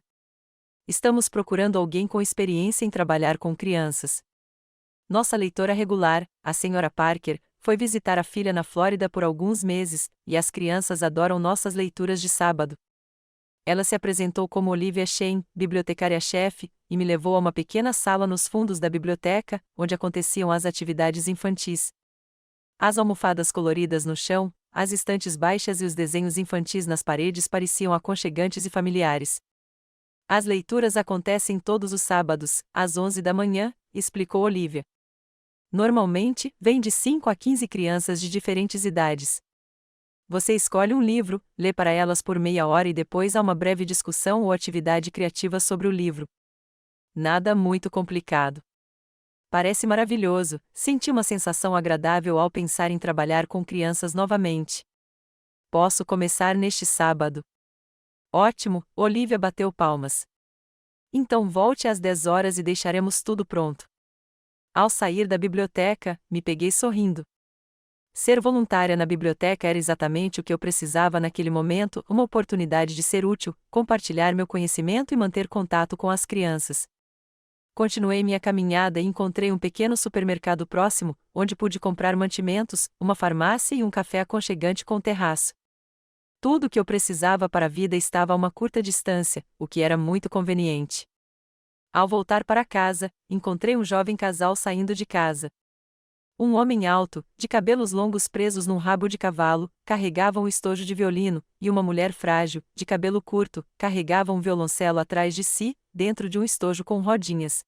A: Estamos procurando alguém com experiência em trabalhar com crianças. Nossa leitora regular, a Sra. Parker, foi visitar a filha na Flórida por alguns meses, e as crianças adoram nossas leituras de sábado. Ela se apresentou como Olivia Shane, bibliotecária-chefe, e me levou a uma pequena sala nos fundos da biblioteca, onde aconteciam as atividades infantis. As almofadas coloridas no chão, as estantes baixas e os desenhos infantis nas paredes pareciam aconchegantes e familiares. As leituras acontecem todos os sábados, às 11 da manhã, explicou Olivia. Normalmente, vem de 5 a 15 crianças de diferentes idades. Você escolhe um livro, lê para elas por meia hora e depois há uma breve discussão ou atividade criativa sobre o livro. Nada muito complicado. Parece maravilhoso, senti uma sensação agradável ao pensar em trabalhar com crianças novamente. Posso começar neste sábado. Ótimo, Olivia bateu palmas. Então volte às 10 horas e deixaremos tudo pronto. Ao sair da biblioteca, me peguei sorrindo. Ser voluntária na biblioteca era exatamente o que eu precisava naquele momento, uma oportunidade de ser útil, compartilhar meu conhecimento e manter contato com as crianças. Continuei minha caminhada e encontrei um pequeno supermercado próximo, onde pude comprar mantimentos, uma farmácia e um café aconchegante com terraço. Tudo o que eu precisava para a vida estava a uma curta distância, o que era muito conveniente. Ao voltar para casa, encontrei um jovem casal saindo de casa. Um homem alto, de cabelos longos presos num rabo de cavalo, carregava um estojo de violino, e uma mulher frágil, de cabelo curto, carregava um violoncelo atrás de si, dentro de um estojo com rodinhas.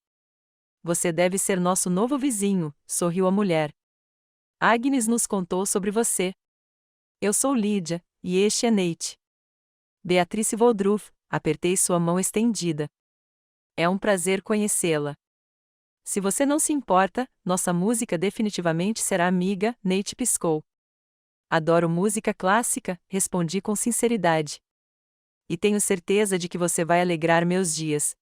A: Você deve ser nosso novo vizinho, sorriu a mulher. Agnes nos contou sobre você. Eu sou Lídia, e este é Nate. Beatrice Woodruff, apertei sua mão estendida. É um prazer conhecê-la. Se você não se importa, nossa música definitivamente será amiga, Nate piscou. Adoro música clássica, respondi com sinceridade. E tenho certeza de que você vai alegrar meus dias.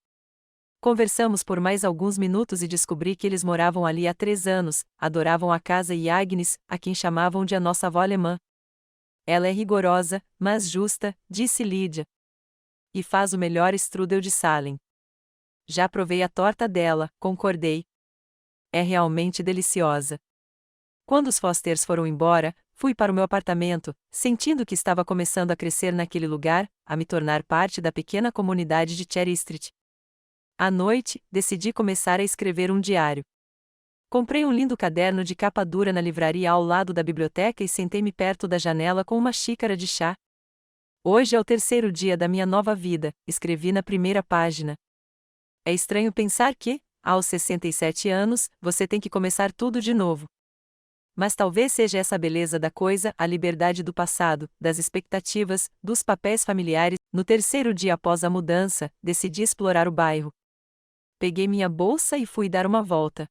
A: Conversamos por mais alguns minutos e descobri que eles moravam ali há 3 anos, adoravam a casa e Agnes, a quem chamavam de a nossa avó alemã. Ela é rigorosa, mas justa, disse Lídia. E faz o melhor strudel de Salem. Já provei a torta dela, concordei. É realmente deliciosa. Quando os Fosters foram embora, fui para o meu apartamento, sentindo que estava começando a crescer naquele lugar, a me tornar parte da pequena comunidade de Cherry Street. À noite, decidi começar a escrever um diário. Comprei um lindo caderno de capa dura na livraria ao lado da biblioteca e sentei-me perto da janela com uma xícara de chá. Hoje é o terceiro dia da minha nova vida, escrevi na primeira página. É estranho pensar que, aos 67 anos, você tem que começar tudo de novo. Mas talvez seja essa a beleza da coisa, a liberdade do passado, das expectativas, dos papéis familiares. No terceiro dia após a mudança, decidi explorar o bairro. Peguei minha bolsa e fui dar uma volta.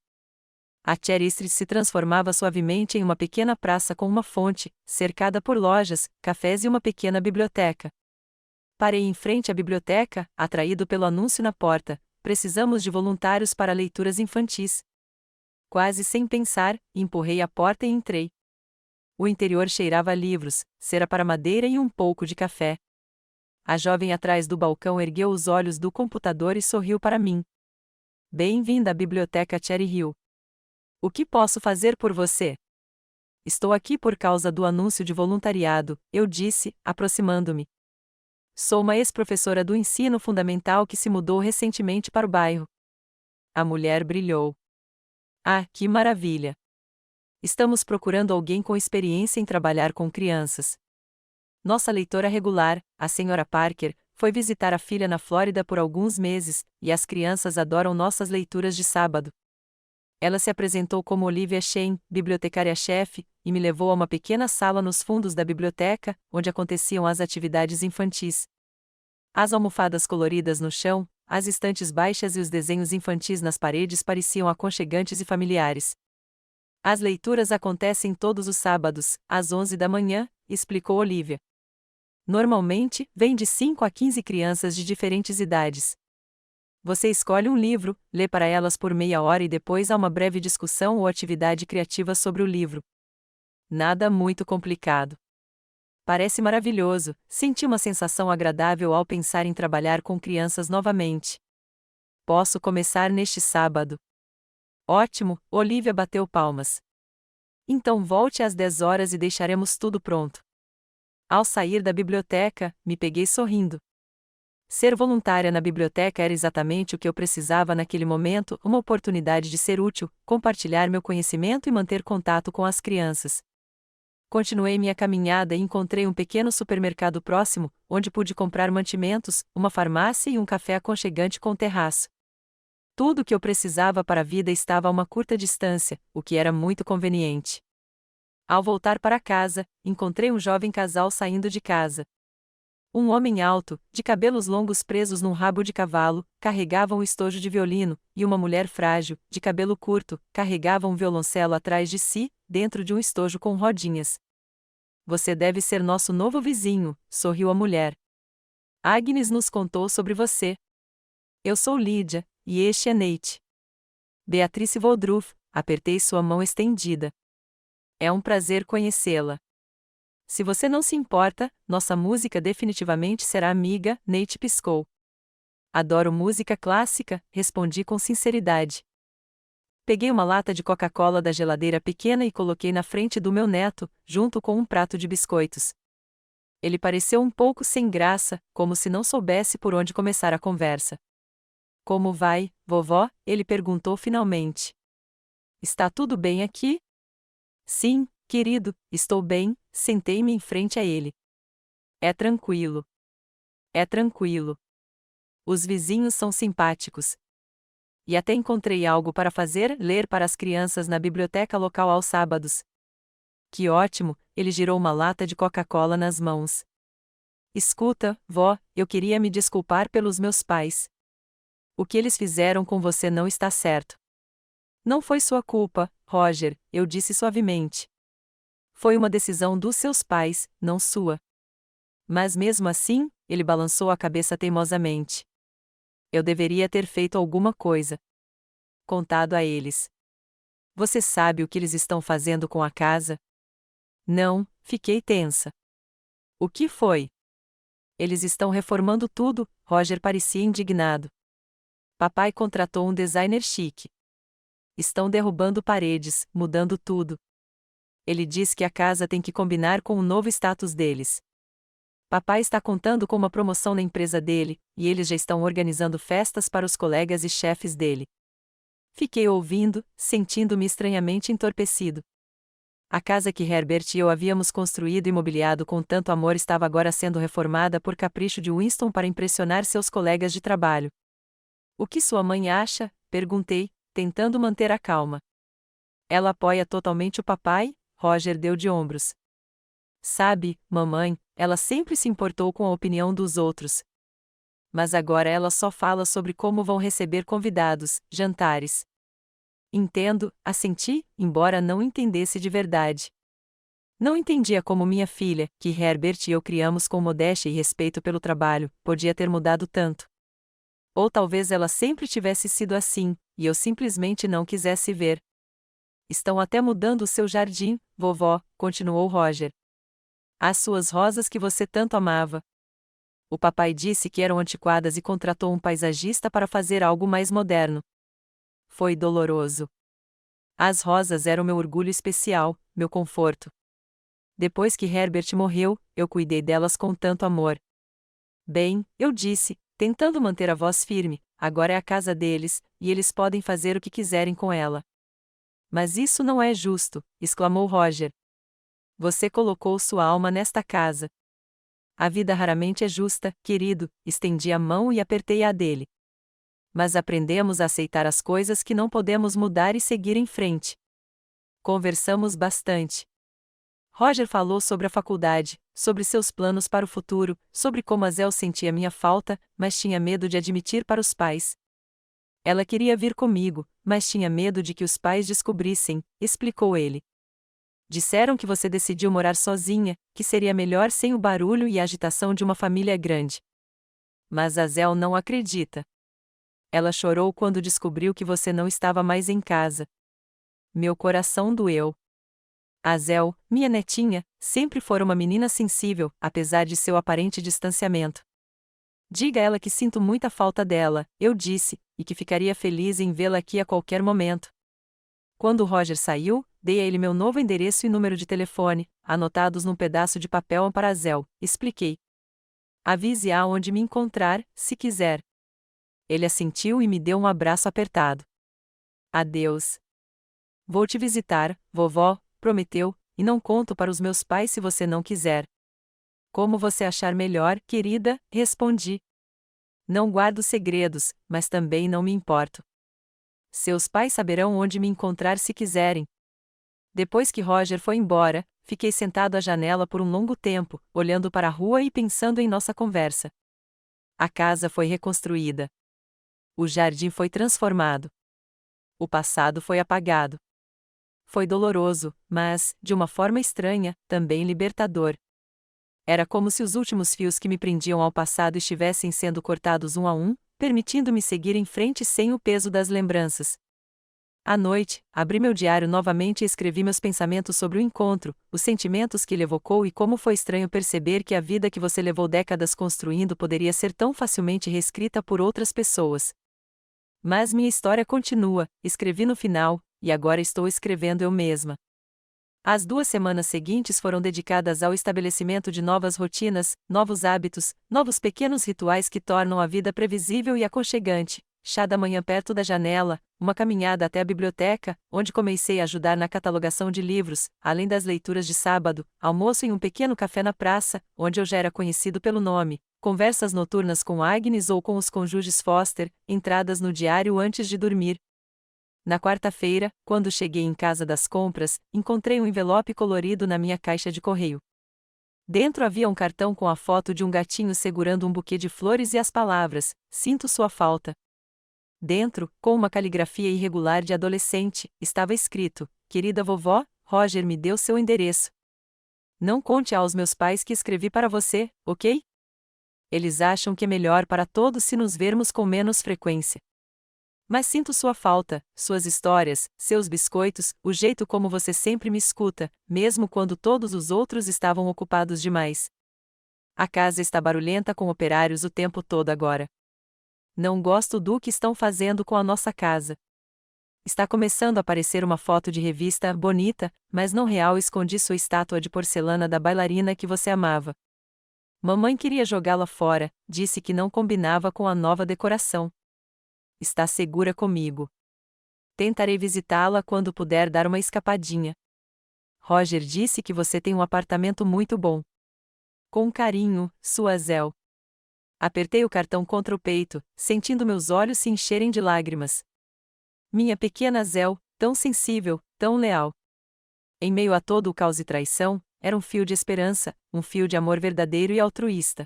A: A Cherry Street se transformava suavemente em uma pequena praça com uma fonte, cercada por lojas, cafés e uma pequena biblioteca. Parei em frente à biblioteca, atraído pelo anúncio na porta: precisamos de voluntários para leituras infantis. Quase sem pensar, empurrei a porta e entrei. O interior cheirava a livros, cera para madeira e um pouco de café. A jovem atrás do balcão ergueu os olhos do computador e sorriu para mim. Bem-vinda à Biblioteca Cherry Hill. O que posso fazer por você? Estou aqui por causa do anúncio de voluntariado, eu disse, aproximando-me. Sou uma ex-professora do ensino fundamental que se mudou recentemente para o bairro. A mulher brilhou. Ah, que maravilha! Estamos procurando alguém com experiência em trabalhar com crianças. Nossa leitora regular, a Sra. Parker, foi visitar a filha na Flórida por alguns meses, e as crianças adoram nossas leituras de sábado. Ela se apresentou como Olivia Shane, bibliotecária-chefe, e me levou a uma pequena sala nos fundos da biblioteca, onde aconteciam as atividades infantis. As almofadas coloridas no chão, as estantes baixas e os desenhos infantis nas paredes pareciam aconchegantes e familiares. As leituras acontecem todos os sábados, às 11 da manhã, explicou Olivia. Normalmente, vem de 5 a 15 crianças de diferentes idades. Você escolhe um livro, lê para elas por meia hora e depois há uma breve discussão ou atividade criativa sobre o livro. Nada muito complicado. Parece maravilhoso, senti uma sensação agradável ao pensar em trabalhar com crianças novamente. Posso começar neste sábado. Ótimo, Olivia bateu palmas. Então volte às 10 horas e deixaremos tudo pronto. Ao sair da biblioteca, me peguei sorrindo. Ser voluntária na biblioteca era exatamente o que eu precisava naquele momento, uma oportunidade de ser útil, compartilhar meu conhecimento e manter contato com as crianças. Continuei minha caminhada e encontrei um pequeno supermercado próximo, onde pude comprar mantimentos, uma farmácia e um café aconchegante com terraço. Tudo o que eu precisava para a vida estava a uma curta distância, o que era muito conveniente. Ao voltar para casa, encontrei um jovem casal saindo de casa. Um homem alto, de cabelos longos presos num rabo de cavalo, carregava um estojo de violino, e uma mulher frágil, de cabelo curto, carregava um violoncelo atrás de si, dentro de um estojo com rodinhas. Você deve ser nosso novo vizinho, sorriu a mulher. Agnes nos contou sobre você. Eu sou Lídia, e este é Nate. Beatrice Woodruff, apertei sua mão estendida. É um prazer conhecê-la. Se você não se importa, nossa música definitivamente será amiga, Nate piscou. Adoro música clássica, respondi com sinceridade. Peguei uma lata de Coca-Cola da geladeira pequena e coloquei na frente do meu neto, junto com um prato de biscoitos. Ele pareceu um pouco sem graça, como se não soubesse por onde começar a conversa. Como vai, vovó? Ele perguntou finalmente. Está tudo bem aqui? Sim, querido, estou bem, sentei-me em frente a ele. É tranquilo. É tranquilo. Os vizinhos são simpáticos. E até encontrei algo para fazer, ler para as crianças na biblioteca local aos sábados. Que ótimo, ele girou uma lata de Coca-Cola nas mãos. Escuta, vó, eu queria me desculpar pelos meus pais. O que eles fizeram com você não está certo. Não foi sua culpa, Roger, eu disse suavemente. Foi uma decisão dos seus pais, não sua. Mas mesmo assim, ele balançou a cabeça teimosamente. Eu deveria ter feito alguma coisa. Contado a eles. Você sabe o que eles estão fazendo com a casa? Não, fiquei tensa. O que foi? Eles estão reformando tudo, Roger parecia indignado. Papai contratou um designer chique. Estão derrubando paredes, mudando tudo. Ele diz que a casa tem que combinar com o novo status deles. Papai está contando com uma promoção na empresa dele, e eles já estão organizando festas para os colegas e chefes dele. Fiquei ouvindo, sentindo-me estranhamente entorpecido. A casa que Herbert e eu havíamos construído e mobiliado com tanto amor estava agora sendo reformada por capricho de Winston para impressionar seus colegas de trabalho. O que sua mãe acha? Perguntei, tentando manter a calma. Ela apoia totalmente o papai? Roger deu de ombros. Sabe, mamãe, ela sempre se importou com a opinião dos outros. Mas agora ela só fala sobre como vão receber convidados, jantares. Entendo, assenti, embora não entendesse de verdade. Não entendia como minha filha, que Herbert e eu criamos com modéstia e respeito pelo trabalho, podia ter mudado tanto. Ou talvez ela sempre tivesse sido assim, e eu simplesmente não quisesse ver. Estão até mudando o seu jardim, vovó, continuou Roger. As suas rosas que você tanto amava. O papai disse que eram antiquadas e contratou um paisagista para fazer algo mais moderno. Foi doloroso. As rosas eram meu orgulho especial, meu conforto. Depois que Herbert morreu, eu cuidei delas com tanto amor. Bem, eu disse, tentando manter a voz firme, agora é a casa deles, e eles podem fazer o que quiserem com ela. Mas isso não é justo, exclamou Roger. Você colocou sua alma nesta casa. A vida raramente é justa, querido, estendi a mão e apertei a dele. Mas aprendemos a aceitar as coisas que não podemos mudar e seguir em frente. Conversamos bastante. Roger falou sobre a faculdade, sobre seus planos para o futuro, sobre como a Zéu sentia minha falta, mas tinha medo de admitir para os pais. Ela queria vir comigo, mas tinha medo de que os pais descobrissem, explicou ele. Disseram que você decidiu morar sozinha, que seria melhor sem o barulho e a agitação de uma família grande. Mas a Zéu não acredita. Ela chorou quando descobriu que você não estava mais em casa. Meu coração doeu. A Zéu, minha netinha, sempre fora uma menina sensível, apesar de seu aparente distanciamento. Diga a ela que sinto muita falta dela, eu disse, e que ficaria feliz em vê-la aqui a qualquer momento. Quando Roger saiu, dei a ele meu novo endereço e número de telefone, anotados num pedaço de papel para a Zéu, expliquei. Avise-a onde me encontrar, se quiser. Ele assentiu e me deu um abraço apertado. Adeus. Vou te visitar, vovó, prometeu, e não conto para os meus pais se você não quiser. Como você achar melhor, querida, respondi. Não guardo segredos, mas também não me importo. Seus pais saberão onde me encontrar se quiserem. Depois que Roger foi embora, fiquei sentado à janela por um longo tempo, olhando para a rua e pensando em nossa conversa. A casa foi reconstruída. O jardim foi transformado. O passado foi apagado. Foi doloroso, mas, de uma forma estranha, também libertador. Era como se os últimos fios que me prendiam ao passado estivessem sendo cortados um a um, permitindo-me seguir em frente sem o peso das lembranças. À noite, abri meu diário novamente e escrevi meus pensamentos sobre o encontro, os sentimentos que ele evocou e como foi estranho perceber que a vida que você levou décadas construindo poderia ser tão facilmente reescrita por outras pessoas. Mas minha história continua, escrevi no final, e agora estou escrevendo eu mesma. As 2 semanas seguintes foram dedicadas ao estabelecimento de novas rotinas, novos hábitos, novos pequenos rituais que tornam a vida previsível e aconchegante. Chá da manhã perto da janela, uma caminhada até a biblioteca, onde comecei a ajudar na catalogação de livros, além das leituras de sábado, almoço em um pequeno café na praça, onde eu já era conhecido pelo nome, conversas noturnas com Agnes ou com os cônjuges Foster, entradas no diário antes de dormir. Na quarta-feira, quando cheguei em casa das compras, encontrei um envelope colorido na minha caixa de correio. Dentro havia um cartão com a foto de um gatinho segurando um buquê de flores e as palavras: "Sinto sua falta". Dentro, com uma caligrafia irregular de adolescente, estava escrito: "Querida vovó, Roger me deu seu endereço. Não conte aos meus pais que escrevi para você, ok? Eles acham que é melhor para todos se nos vermos com menos frequência. Mas sinto sua falta, suas histórias, seus biscoitos, o jeito como você sempre me escuta, mesmo quando todos os outros estavam ocupados demais. A casa está barulhenta com operários o tempo todo agora. Não gosto do que estão fazendo com a nossa casa. Está começando a aparecer uma foto de revista bonita, mas não real. Escondi sua estátua de porcelana da bailarina que você amava. Mamãe queria jogá-la fora, disse que não combinava com a nova decoração. Está segura comigo. Tentarei visitá-la quando puder dar uma escapadinha. Roger disse que você tem um apartamento muito bom. Com carinho, sua Zell. Apertei o cartão contra o peito, sentindo meus olhos se encherem de lágrimas. Minha pequena Zell, tão sensível, tão leal. Em meio a todo o caos e traição, era um fio de esperança, um fio de amor verdadeiro e altruísta.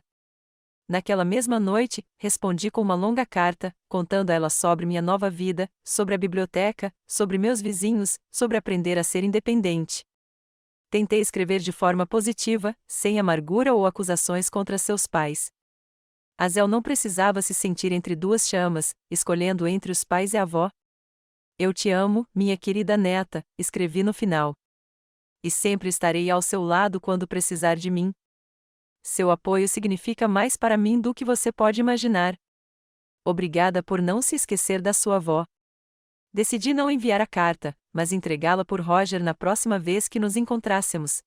A: Naquela mesma noite, respondi com uma longa carta, contando a ela sobre minha nova vida, sobre a biblioteca, sobre meus vizinhos, sobre aprender a ser independente. Tentei escrever de forma positiva, sem amargura ou acusações contra seus pais. Azel não precisava se sentir entre duas chamas, escolhendo entre os pais e a avó. Eu te amo, minha querida neta, escrevi no final. E sempre estarei ao seu lado quando precisar de mim. Seu apoio significa mais para mim do que você pode imaginar. Obrigada por não se esquecer da sua avó. Decidi não enviar a carta, mas entregá-la por Roger na próxima vez que nos encontrássemos.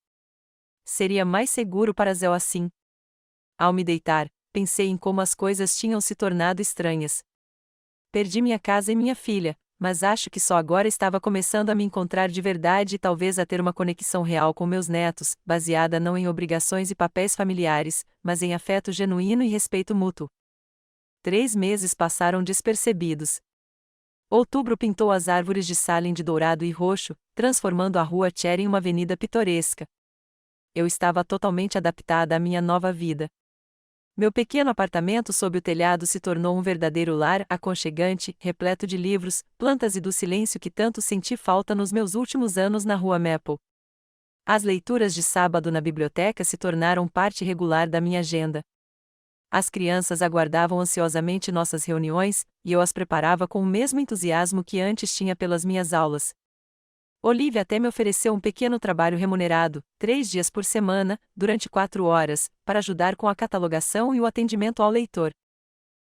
A: Seria mais seguro para Zell assim. Ao me deitar, pensei em como as coisas tinham se tornado estranhas. Perdi minha casa e minha filha, mas acho que só agora estava começando a me encontrar de verdade e talvez a ter uma conexão real com meus netos, baseada não em obrigações e papéis familiares, mas em afeto genuíno e respeito mútuo. 3 meses passaram despercebidos. Outubro pintou as árvores de Salem de dourado e roxo, transformando a rua Cherry em uma avenida pitoresca. Eu estava totalmente adaptada à minha nova vida. Meu pequeno apartamento sob o telhado se tornou um verdadeiro lar aconchegante, repleto de livros, plantas e do silêncio que tanto senti falta nos meus últimos anos na rua Maple. As leituras de sábado na biblioteca se tornaram parte regular da minha agenda. As crianças aguardavam ansiosamente nossas reuniões, e eu as preparava com o mesmo entusiasmo que antes tinha pelas minhas aulas. Olivia até me ofereceu um pequeno trabalho remunerado, 3 dias por semana, durante 4 horas, para ajudar com a catalogação e o atendimento ao leitor.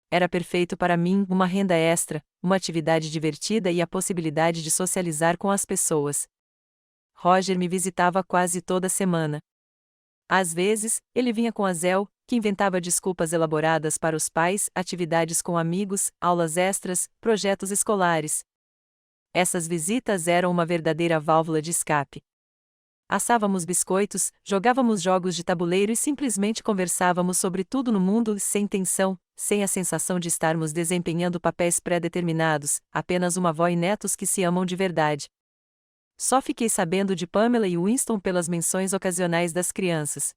A: Era perfeito para mim, uma renda extra, uma atividade divertida e a possibilidade de socializar com as pessoas. Roger me visitava quase toda semana. Às vezes, ele vinha com a Zell, que inventava desculpas elaboradas para os pais, atividades com amigos, aulas extras, projetos escolares. Essas visitas eram uma verdadeira válvula de escape. Assávamos biscoitos, jogávamos jogos de tabuleiro e simplesmente conversávamos sobre tudo no mundo sem tensão, sem a sensação de estarmos desempenhando papéis pré-determinados, apenas uma avó e netos que se amam de verdade. Só fiquei sabendo de Pamela e Winston pelas menções ocasionais das crianças.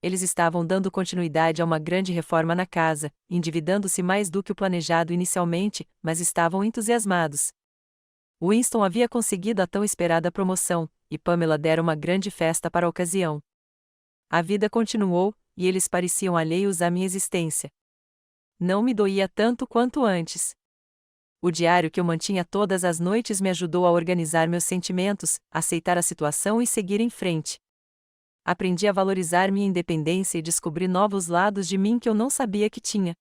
A: Eles estavam dando continuidade a uma grande reforma na casa, endividando-se mais do que o planejado inicialmente, mas estavam entusiasmados. Winston havia conseguido a tão esperada promoção, e Pamela dera uma grande festa para a ocasião. A vida continuou, e eles pareciam alheios à minha existência. Não me doía tanto quanto antes. O diário que eu mantinha todas as noites me ajudou a organizar meus sentimentos, aceitar a situação e seguir em frente. Aprendi a valorizar minha independência e descobri novos lados de mim que eu não sabia que tinha.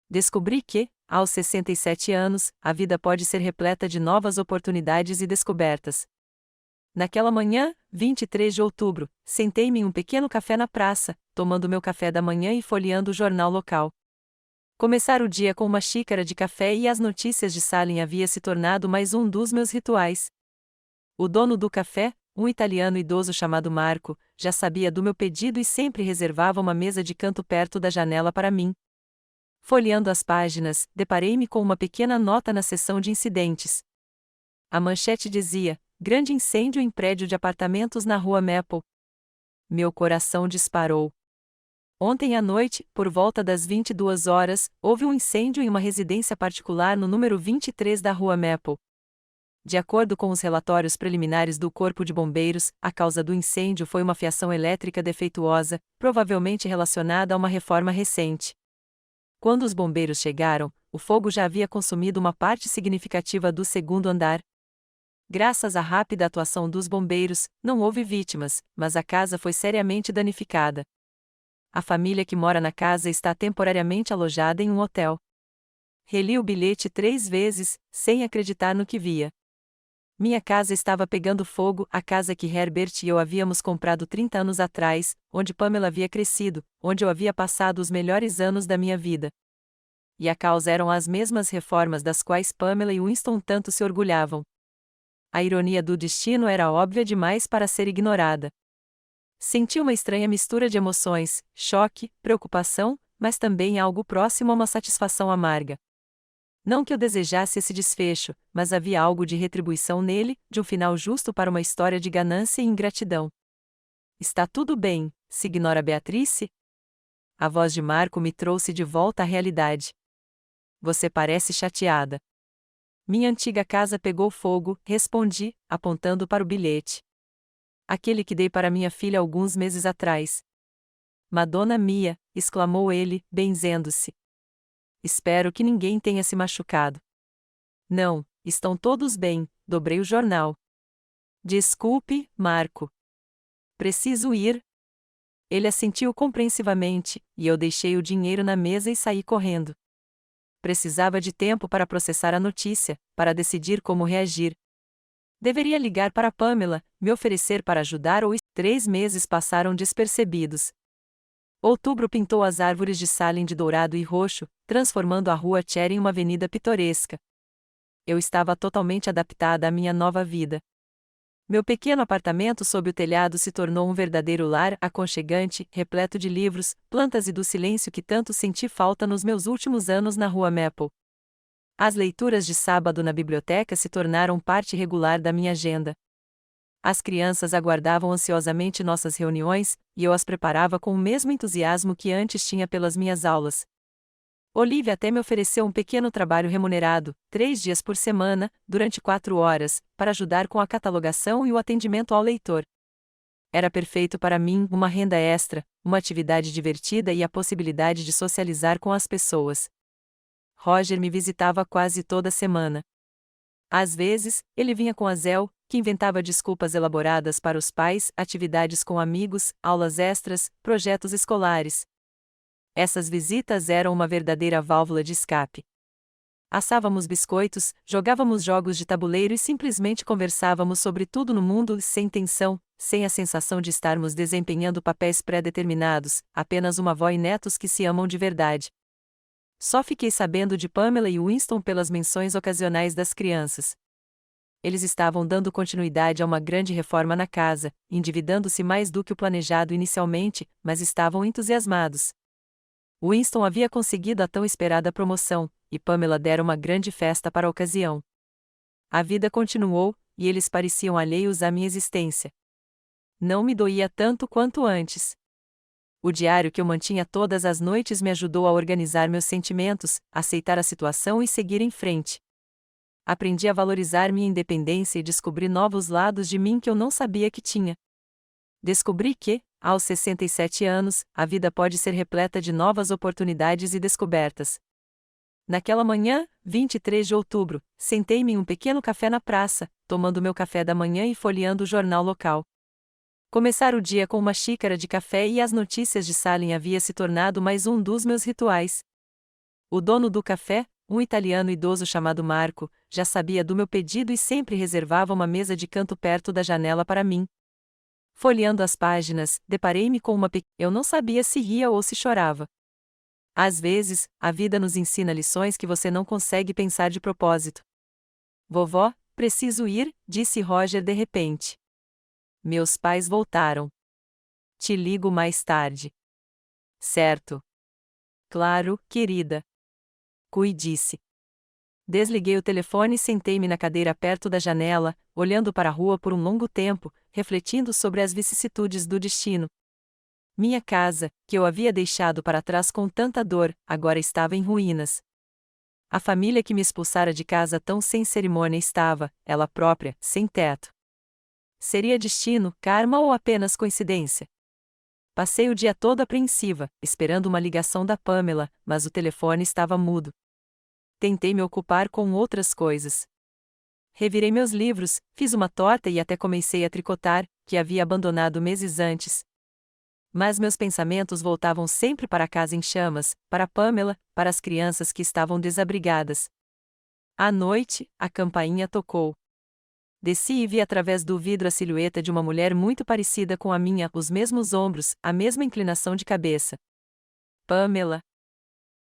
A: Descobri que, aos 67 anos, a vida pode ser repleta de novas oportunidades e descobertas. Naquela manhã, 23 de outubro, sentei-me em um pequeno café na praça, tomando meu café da manhã e folheando o jornal local. Começar o dia com uma xícara de café e as notícias de Salem havia se tornado mais um dos meus rituais. O dono do café, um italiano idoso chamado Marco, já sabia do meu pedido e sempre reservava uma mesa de canto perto da janela para mim. Folheando as páginas, deparei-me com uma pequena nota na seção de incidentes. A manchete dizia: grande incêndio em prédio de apartamentos na rua Maple. Meu coração disparou. Ontem à noite, por volta das 22 horas, houve um incêndio em uma residência particular no número 23 da rua Maple. De acordo com os relatórios preliminares do Corpo de Bombeiros, a causa do incêndio foi uma fiação elétrica defeituosa, provavelmente relacionada a uma reforma recente. Quando os bombeiros chegaram, o fogo já havia consumido uma parte significativa do segundo andar. Graças à rápida atuação dos bombeiros, não houve vítimas, mas a casa foi seriamente danificada. A família que mora na casa está temporariamente alojada em um hotel. Reli o bilhete 3 vezes, sem acreditar no que via. Minha casa estava pegando fogo, a casa que Herbert e eu havíamos comprado 30 anos atrás, onde Pamela havia crescido, onde eu havia passado os melhores anos da minha vida. E a causa eram as mesmas reformas das quais Pamela e Winston tanto se orgulhavam. A ironia do destino era óbvia demais para ser ignorada. Senti uma estranha mistura de emoções, choque, preocupação, mas também algo próximo a uma satisfação amarga. Não que eu desejasse esse desfecho, mas havia algo de retribuição nele, de um final justo para uma história de ganância e ingratidão. Está tudo bem, Signora Beatrice? A voz de Marco me trouxe de volta à realidade. Você parece chateada. Minha antiga casa pegou fogo, respondi, apontando para o bilhete. Aquele que dei para minha filha alguns meses atrás. Madonna mia, exclamou ele, benzendo-se. Espero que ninguém tenha se machucado. Não, estão todos bem, dobrei o jornal. Desculpe, Marco. Preciso ir. Ele assentiu compreensivamente, e eu deixei o dinheiro na mesa e saí correndo. Precisava de tempo para processar a notícia, para decidir como reagir. Deveria ligar para Pamela, me oferecer para ajudar ou 3 meses passaram despercebidos. Outubro pintou as árvores de Salem de dourado e roxo, transformando a rua Cherry em uma avenida pitoresca. Eu estava totalmente adaptada à minha nova vida. Meu pequeno apartamento sob o telhado se tornou um verdadeiro lar aconchegante, repleto de livros, plantas e do silêncio que tanto senti falta nos meus últimos anos na rua Maple. As leituras de sábado na biblioteca se tornaram parte regular da minha agenda. As crianças aguardavam ansiosamente nossas reuniões, e eu as preparava com o mesmo entusiasmo que antes tinha pelas minhas aulas. Olivia até me ofereceu um pequeno trabalho remunerado, 3 dias por semana, durante 4 horas, para ajudar com a catalogação e o atendimento ao leitor. Era perfeito para mim, uma renda extra, uma atividade divertida e a possibilidade de socializar com as pessoas. Roger me visitava quase toda semana. Às vezes, ele vinha com a Zel, que inventava desculpas elaboradas para os pais, atividades com amigos, aulas extras, projetos escolares. Essas visitas eram uma verdadeira válvula de escape. Assávamos biscoitos, jogávamos jogos de tabuleiro e simplesmente conversávamos sobre tudo no mundo sem tensão, sem a sensação de estarmos desempenhando papéis pré-determinados, apenas uma avó e netos que se amam de verdade. Só fiquei sabendo de Pamela e Winston pelas menções ocasionais das crianças. Eles estavam dando continuidade a uma grande reforma na casa, endividando-se mais do que o planejado inicialmente, mas estavam entusiasmados. Winston havia conseguido a tão esperada promoção, e Pamela dera uma grande festa para a ocasião. A vida continuou, e eles pareciam alheios à minha existência. Não me doía tanto quanto antes. O diário que eu mantinha todas as noites me ajudou a organizar meus sentimentos, aceitar a situação e seguir em frente. Aprendi a valorizar minha independência e descobri novos lados de mim que eu não sabia que tinha. Descobri que, aos 67 anos, a vida pode ser repleta de novas oportunidades e descobertas. Naquela manhã, 23 de outubro, sentei-me em um pequeno café na praça, tomando meu café da manhã e folheando o jornal local. Começar o dia com uma xícara de café e as notícias de Salem havia se tornado mais um dos meus rituais. O dono do café, um italiano idoso chamado Marco, já sabia do meu pedido e sempre reservava uma mesa de canto perto da janela para mim. Folheando as páginas, deparei-me com uma pequena. Eu não sabia se ria ou se chorava. Às vezes, a vida nos ensina lições que você não consegue pensar de propósito. Vovó, preciso ir, disse Roger de repente. Meus pais voltaram. Te ligo mais tarde. Certo. Claro, querida. Cuide-se. Desliguei o telefone e sentei-me na cadeira perto da janela, olhando para a rua por um longo tempo, refletindo sobre as vicissitudes do destino. Minha casa, que eu havia deixado para trás com tanta dor, agora estava em ruínas. A família que me expulsara de casa tão sem cerimônia estava, ela própria, sem teto. Seria destino, karma ou apenas coincidência? Passei o dia todo apreensiva, esperando uma ligação da Pamela, mas o telefone estava mudo. Tentei me ocupar com outras coisas. Revirei meus livros, fiz uma torta e até comecei a tricotar, que havia abandonado meses antes. Mas meus pensamentos voltavam sempre para a casa em chamas, para Pamela, para as crianças que estavam desabrigadas. À noite, a campainha tocou. Desci e vi através do vidro a silhueta de uma mulher muito parecida com a minha, os mesmos ombros, a mesma inclinação de cabeça. Pamela.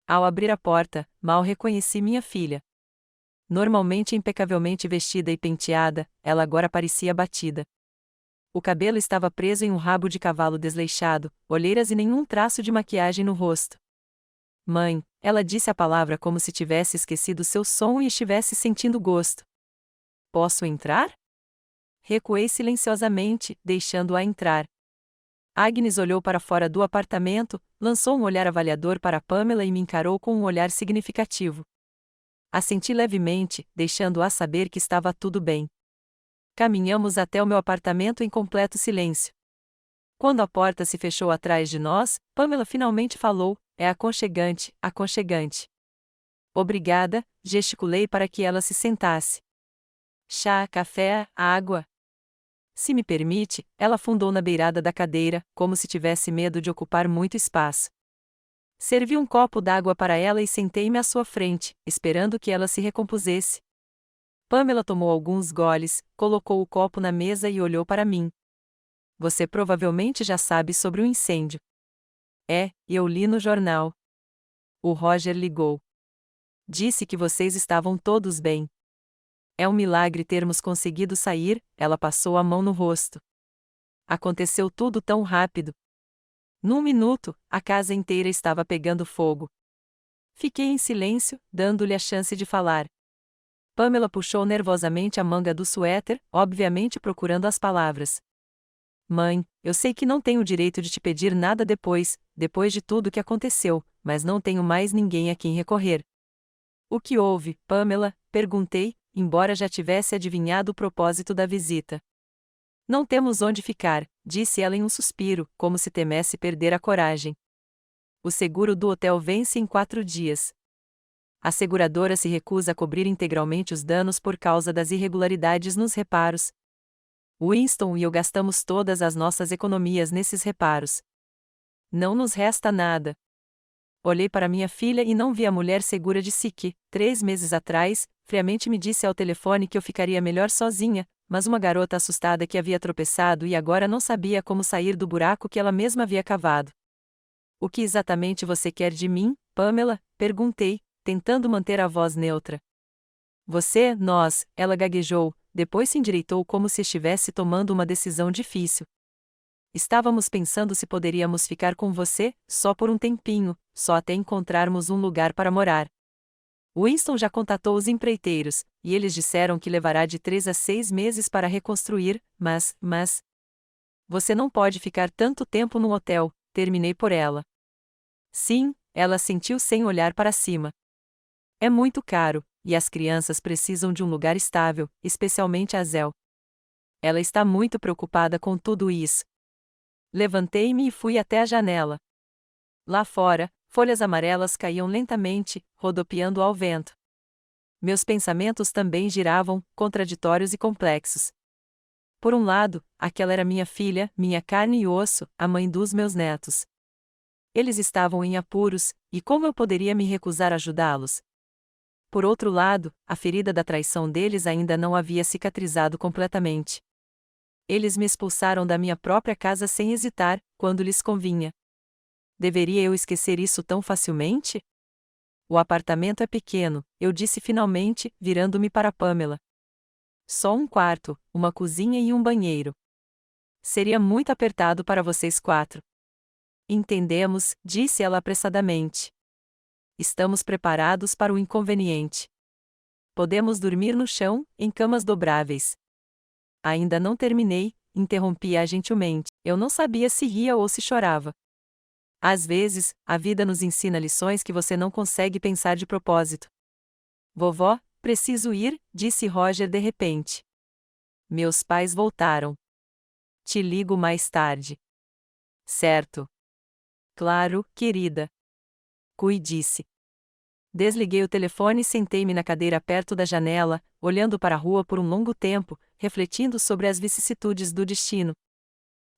A: Ao abrir a porta, mal reconheci minha filha. Normalmente impecavelmente vestida e penteada, ela agora parecia abatida. O cabelo estava preso em um rabo de cavalo desleixado, olheiras e nenhum traço de maquiagem no rosto. Mãe, ela disse a palavra como se tivesse esquecido seu som e estivesse sentindo gosto. Posso entrar? Recuei silenciosamente, deixando-a entrar. Agnes olhou para fora do apartamento, lançou um olhar avaliador para Pamela e me encarou com um olhar significativo. Assenti levemente, deixando-a saber que estava tudo bem. Caminhamos até o meu apartamento em completo silêncio. Quando a porta se fechou atrás de nós, Pamela finalmente falou: "É aconchegante, aconchegante." "Obrigada", gesticulei para que ela se sentasse. "Chá, café, água?" "Se me permite", ela afundou na beirada da cadeira, como se tivesse medo de ocupar muito espaço. Servi um copo d'água para ela e sentei-me à sua frente, esperando que ela se recompusesse. Pamela tomou alguns goles, colocou o copo na mesa e olhou para mim. "Você provavelmente já sabe sobre o incêndio." "É, eu li no jornal." "O Roger ligou. Disse que vocês estavam todos bem." "É um milagre termos conseguido sair." Ela passou a mão no rosto. "Aconteceu tudo tão rápido." Num minuto, a casa inteira estava pegando fogo. Fiquei em silêncio, dando-lhe a chance de falar. Pamela puxou nervosamente a manga do suéter, obviamente procurando as palavras. "Mãe, eu sei que não tenho o direito de te pedir nada depois de tudo que aconteceu, mas não tenho mais ninguém a quem recorrer." "O que houve, Pamela?" perguntei, embora já tivesse adivinhado o propósito da visita. "Não temos onde ficar", disse ela em um suspiro, como se temesse perder a coragem. "O seguro do hotel vence em 4 dias. A seguradora se recusa a cobrir integralmente os danos por causa das irregularidades nos reparos. Winston e eu gastamos todas as nossas economias nesses reparos. Não nos resta nada." Olhei para minha filha e não vi a mulher segura de si que, 3 meses atrás, friamente me disse ao telefone que eu ficaria melhor sozinha, mas uma garota assustada que havia tropeçado e agora não sabia como sair do buraco que ela mesma havia cavado. "O que exatamente você quer de mim, Pamela?" perguntei, tentando manter a voz neutra. Nós, ela gaguejou, depois se endireitou como se estivesse tomando uma decisão difícil. "Estávamos pensando se poderíamos ficar com você, só por um tempinho, só até encontrarmos um lugar para morar. Winston já contatou os empreiteiros, e eles disseram que levará de 3 a 6 meses para reconstruir, mas... Você não pode ficar tanto tempo num hotel", terminei por ela. "Sim", ela assentiu sem olhar para cima. "É muito caro, e as crianças precisam de um lugar estável, especialmente a Zel. Ela está muito preocupada com tudo isso." Levantei-me e fui até a janela. Lá fora, folhas amarelas caíam lentamente, rodopiando ao vento. Meus pensamentos também giravam, contraditórios e complexos. Por um lado, aquela era minha filha, minha carne e osso, a mãe dos meus netos. Eles estavam em apuros, e como eu poderia me recusar a ajudá-los? Por outro lado, a ferida da traição deles ainda não havia cicatrizado completamente. Eles me expulsaram da minha própria casa sem hesitar, quando lhes convinha. Deveria eu esquecer isso tão facilmente? "O apartamento é pequeno", eu disse finalmente, virando-me para Pamela. "Só um quarto, uma cozinha e um banheiro. Seria muito apertado para vocês 4. "Entendemos", disse ela apressadamente. "Estamos preparados para o inconveniente. Podemos dormir no chão, em camas dobráveis." Ainda não terminei, interrompi-a gentilmente. Eu não sabia se ria ou se chorava. Às vezes, a vida nos ensina lições que você não consegue pensar de propósito. "Vovó, preciso ir", disse Roger de repente. Meus pais voltaram. "Te ligo mais tarde." "Certo." "Claro, querida." Disse. Desliguei o telefone e sentei-me na cadeira perto da janela, olhando para a rua por um longo tempo, refletindo sobre as vicissitudes do destino.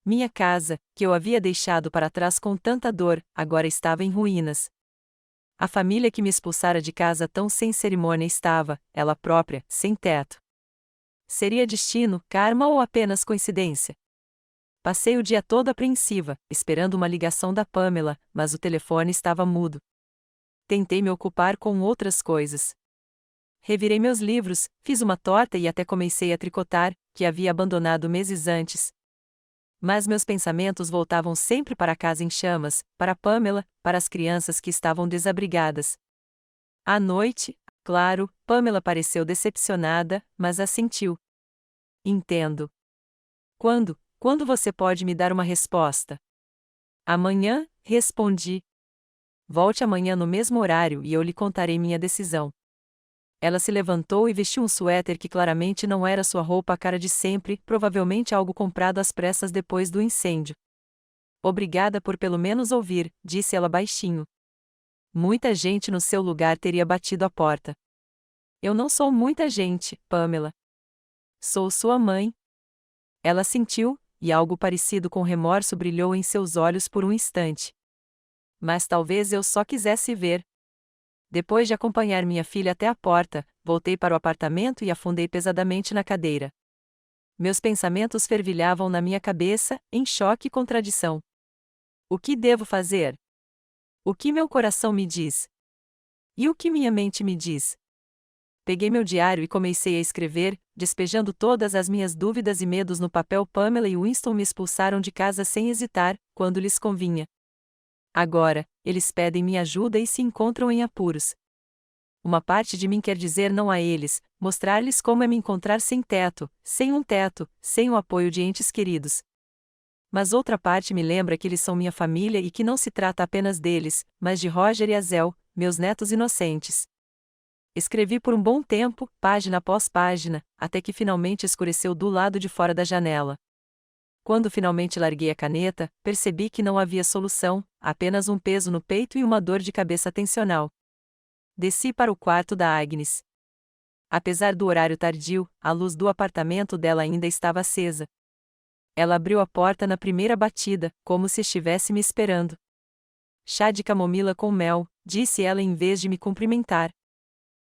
A: Minha casa, que eu havia deixado para trás com tanta dor, agora estava em ruínas. A família que me expulsara de casa tão sem cerimônia estava, ela própria, sem teto. Seria destino, karma ou apenas coincidência? Passei o dia todo apreensiva, esperando uma ligação da Pamela, mas o telefone estava mudo. Tentei me ocupar com outras coisas. Revirei meus livros, fiz uma torta e até comecei a tricotar, que havia abandonado meses antes. Mas meus pensamentos voltavam sempre para a casa em chamas, para Pamela, para as crianças que estavam desabrigadas. À noite, claro, Pamela pareceu decepcionada, mas assentiu. Entendo. Quando você pode me dar uma resposta? Amanhã, respondi. Volte amanhã no mesmo horário e eu lhe contarei minha decisão. Ela se levantou e vestiu um suéter que claramente não era sua roupa cara de sempre, provavelmente algo comprado às pressas depois do incêndio. Obrigada por pelo menos ouvir, disse ela baixinho. Muita gente no seu lugar teria batido a porta. Eu não sou muita gente, Pamela. Sou sua mãe. Ela sentiu, e algo parecido com remorso brilhou em seus olhos por um instante. Mas talvez eu só quisesse ver. Depois de acompanhar minha filha até a porta, voltei para o apartamento e afundei pesadamente na cadeira. Meus pensamentos fervilhavam na minha cabeça, em choque e contradição. O que devo fazer? O que meu coração me diz? E o que minha mente me diz? Peguei meu diário e comecei a escrever, despejando todas as minhas dúvidas e medos no papel. Pamela e Winston me expulsaram de casa sem hesitar, quando lhes convinha. Agora, eles pedem minha ajuda e se encontram em apuros. Uma parte de mim quer dizer não a eles, mostrar-lhes como é me encontrar sem teto, sem o apoio de entes queridos. Mas outra parte me lembra que eles são minha família e que não se trata apenas deles, mas de Roger e Azel, meus netos inocentes. Escrevi por um bom tempo, página após página, até que finalmente escureceu do lado de fora da janela. Quando finalmente larguei a caneta, percebi que não havia solução, apenas um peso no peito e uma dor de cabeça tensional. Desci para o quarto da Agnes. Apesar do horário tardio, a luz do apartamento dela ainda estava acesa. Ela abriu a porta na primeira batida, como se estivesse me esperando. Chá de camomila com mel, disse ela em vez de me cumprimentar.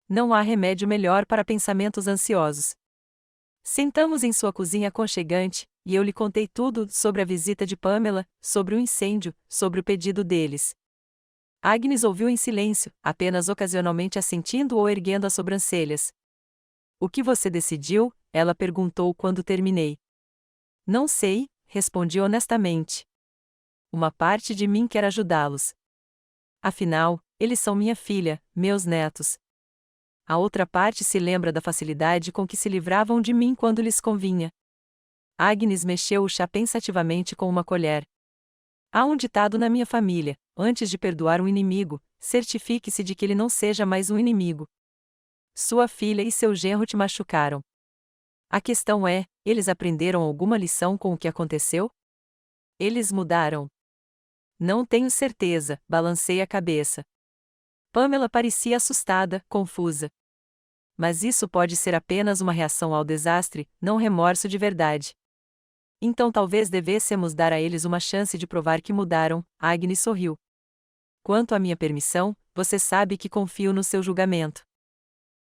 A: Não há remédio melhor para pensamentos ansiosos. Sentamos em sua cozinha aconchegante, e eu lhe contei tudo sobre a visita de Pamela, sobre o incêndio, sobre o pedido deles. Agnes ouviu em silêncio, apenas ocasionalmente assentindo ou erguendo as sobrancelhas. O que você decidiu? Ela perguntou quando terminei. Não sei, respondi honestamente. Uma parte de mim quer ajudá-los. Afinal, eles são minha filha, meus netos. A outra parte se lembra da facilidade com que se livravam de mim quando lhes convinha. Agnes mexeu o chá pensativamente com uma colher. Há um ditado na minha família: antes de perdoar um inimigo, certifique-se de que ele não seja mais um inimigo. Sua filha e seu genro te machucaram. A questão é, eles aprenderam alguma lição com o que aconteceu? Eles mudaram? Não tenho certeza, balancei a cabeça. Pamela parecia assustada, confusa. Mas isso pode ser apenas uma reação ao desastre, não remorso de verdade. Então talvez devêssemos dar a eles uma chance de provar que mudaram. Agnes sorriu. Quanto à minha permissão, você sabe que confio no seu julgamento.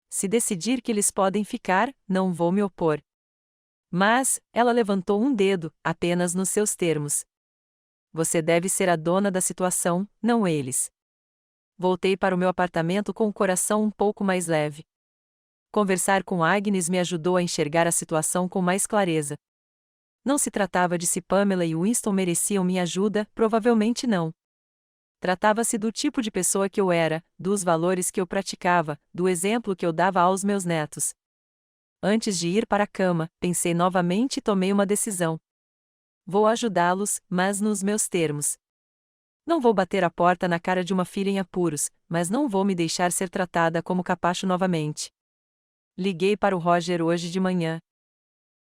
A: Se decidir que eles podem ficar, não vou me opor. Mas, ela levantou um dedo, apenas nos seus termos. Você deve ser a dona da situação, não eles. Voltei para o meu apartamento com o coração um pouco mais leve. Conversar com Agnes me ajudou a enxergar a situação com mais clareza. Não se tratava de se Pamela e Winston mereciam minha ajuda, provavelmente não. Tratava-se do tipo de pessoa que eu era, dos valores que eu praticava, do exemplo que eu dava aos meus netos. Antes de ir para a cama, pensei novamente e tomei uma decisão. Vou ajudá-los, mas nos meus termos. Não vou bater a porta na cara de uma filha em apuros, mas não vou me deixar ser tratada como capacho novamente. Liguei para o Roger hoje de manhã.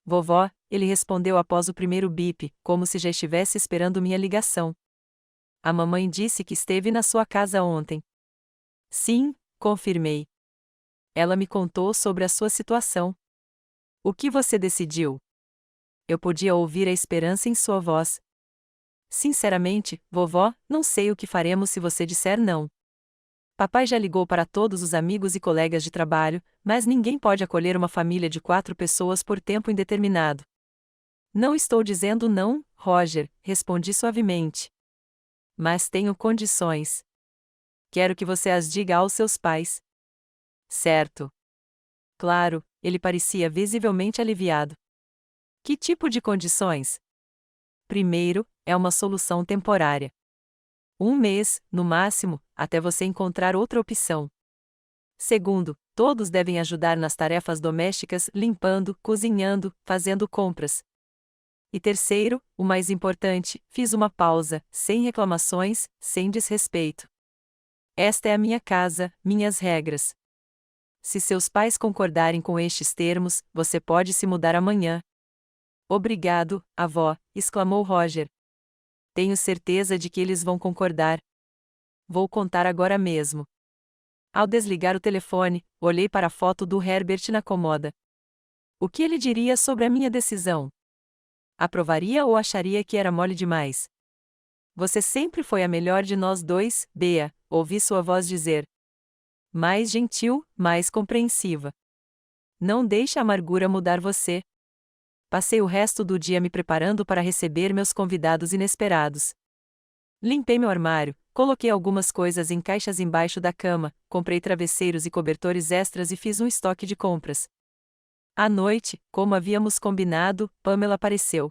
A: Vovó, ele respondeu após o primeiro bip, como se já estivesse esperando minha ligação. A mamãe disse que esteve na sua casa ontem. Sim, confirmei. Ela me contou sobre a sua situação. O que você decidiu? Eu podia ouvir a esperança em sua voz. Sinceramente, vovó, não sei o que faremos se você disser não. Papai já ligou para todos os amigos e colegas de trabalho, mas ninguém pode acolher uma família de 4 pessoas por tempo indeterminado. Não estou dizendo não, Roger, respondi suavemente. Mas tenho condições. Quero que você as diga aos seus pais. Certo. Claro, ele parecia visivelmente aliviado. Que tipo de condições? Primeiro, é uma solução temporária. 1 mês, no máximo, até você encontrar outra opção. Segundo, todos devem ajudar nas tarefas domésticas, limpando, cozinhando, fazendo compras. E terceiro, o mais importante, fiz uma pausa, sem reclamações, sem desrespeito. Esta é a minha casa, minhas regras. Se seus pais concordarem com estes termos, você pode se mudar amanhã. Obrigado, avó, exclamou Roger. Tenho certeza de que eles vão concordar. Vou contar agora mesmo. Ao desligar o telefone, olhei para a foto do Herbert na cômoda. O que ele diria sobre a minha decisão? Aprovaria ou acharia que era mole demais? Você sempre foi a melhor de nós dois, Bea, ouvi sua voz dizer. Mais gentil, mais compreensiva. Não deixe a amargura mudar você. Passei o resto do dia me preparando para receber meus convidados inesperados. Limpei meu armário, coloquei algumas coisas em caixas embaixo da cama, comprei travesseiros e cobertores extras e fiz um estoque de compras. À noite, como havíamos combinado, Pamela apareceu.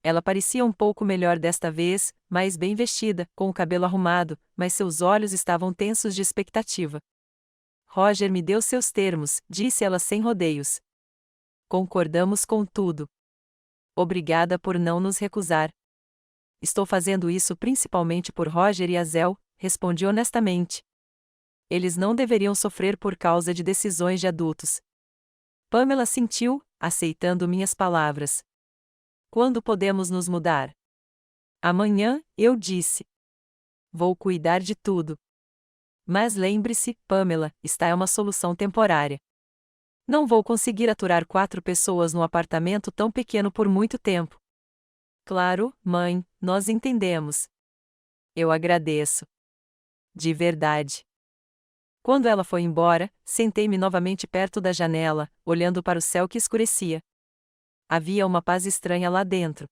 A: Ela parecia um pouco melhor desta vez, mais bem vestida, com o cabelo arrumado, mas seus olhos estavam tensos de expectativa. Roger me deu seus termos, disse ela sem rodeios. Concordamos com tudo. Obrigada por não nos recusar. Estou fazendo isso principalmente por Roger e Azel, respondi honestamente. Eles não deveriam sofrer por causa de decisões de adultos. Pamela assentiu, aceitando minhas palavras. Quando podemos nos mudar? Amanhã, eu disse. Vou cuidar de tudo. Mas lembre-se, Pamela, esta é uma solução temporária. Não vou conseguir aturar 4 pessoas num apartamento tão pequeno por muito tempo. Claro, mãe, nós entendemos. Eu agradeço. De verdade. Quando ela foi embora, sentei-me novamente perto da janela, olhando para o céu que escurecia. Havia uma paz estranha lá dentro.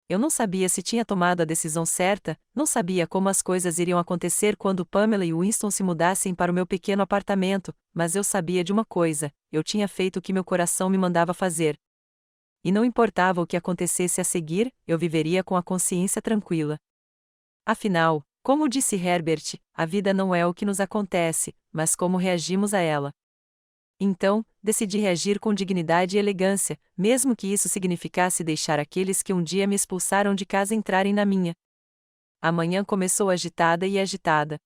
A: Eu não sabia se tinha tomado a decisão certa, não sabia como as coisas iriam acontecer quando Pamela e Winston se mudassem para o meu pequeno apartamento, mas eu sabia de uma coisa: eu tinha feito o que meu coração me mandava fazer. E não importava o que acontecesse a seguir, eu viveria com a consciência tranquila. Afinal, como disse Herbert, a vida não é o que nos acontece, mas como reagimos a ela. Então, decidi reagir com dignidade e elegância, mesmo que isso significasse deixar aqueles que um dia me expulsaram de casa entrarem na minha. A manhã começou agitada e agitada.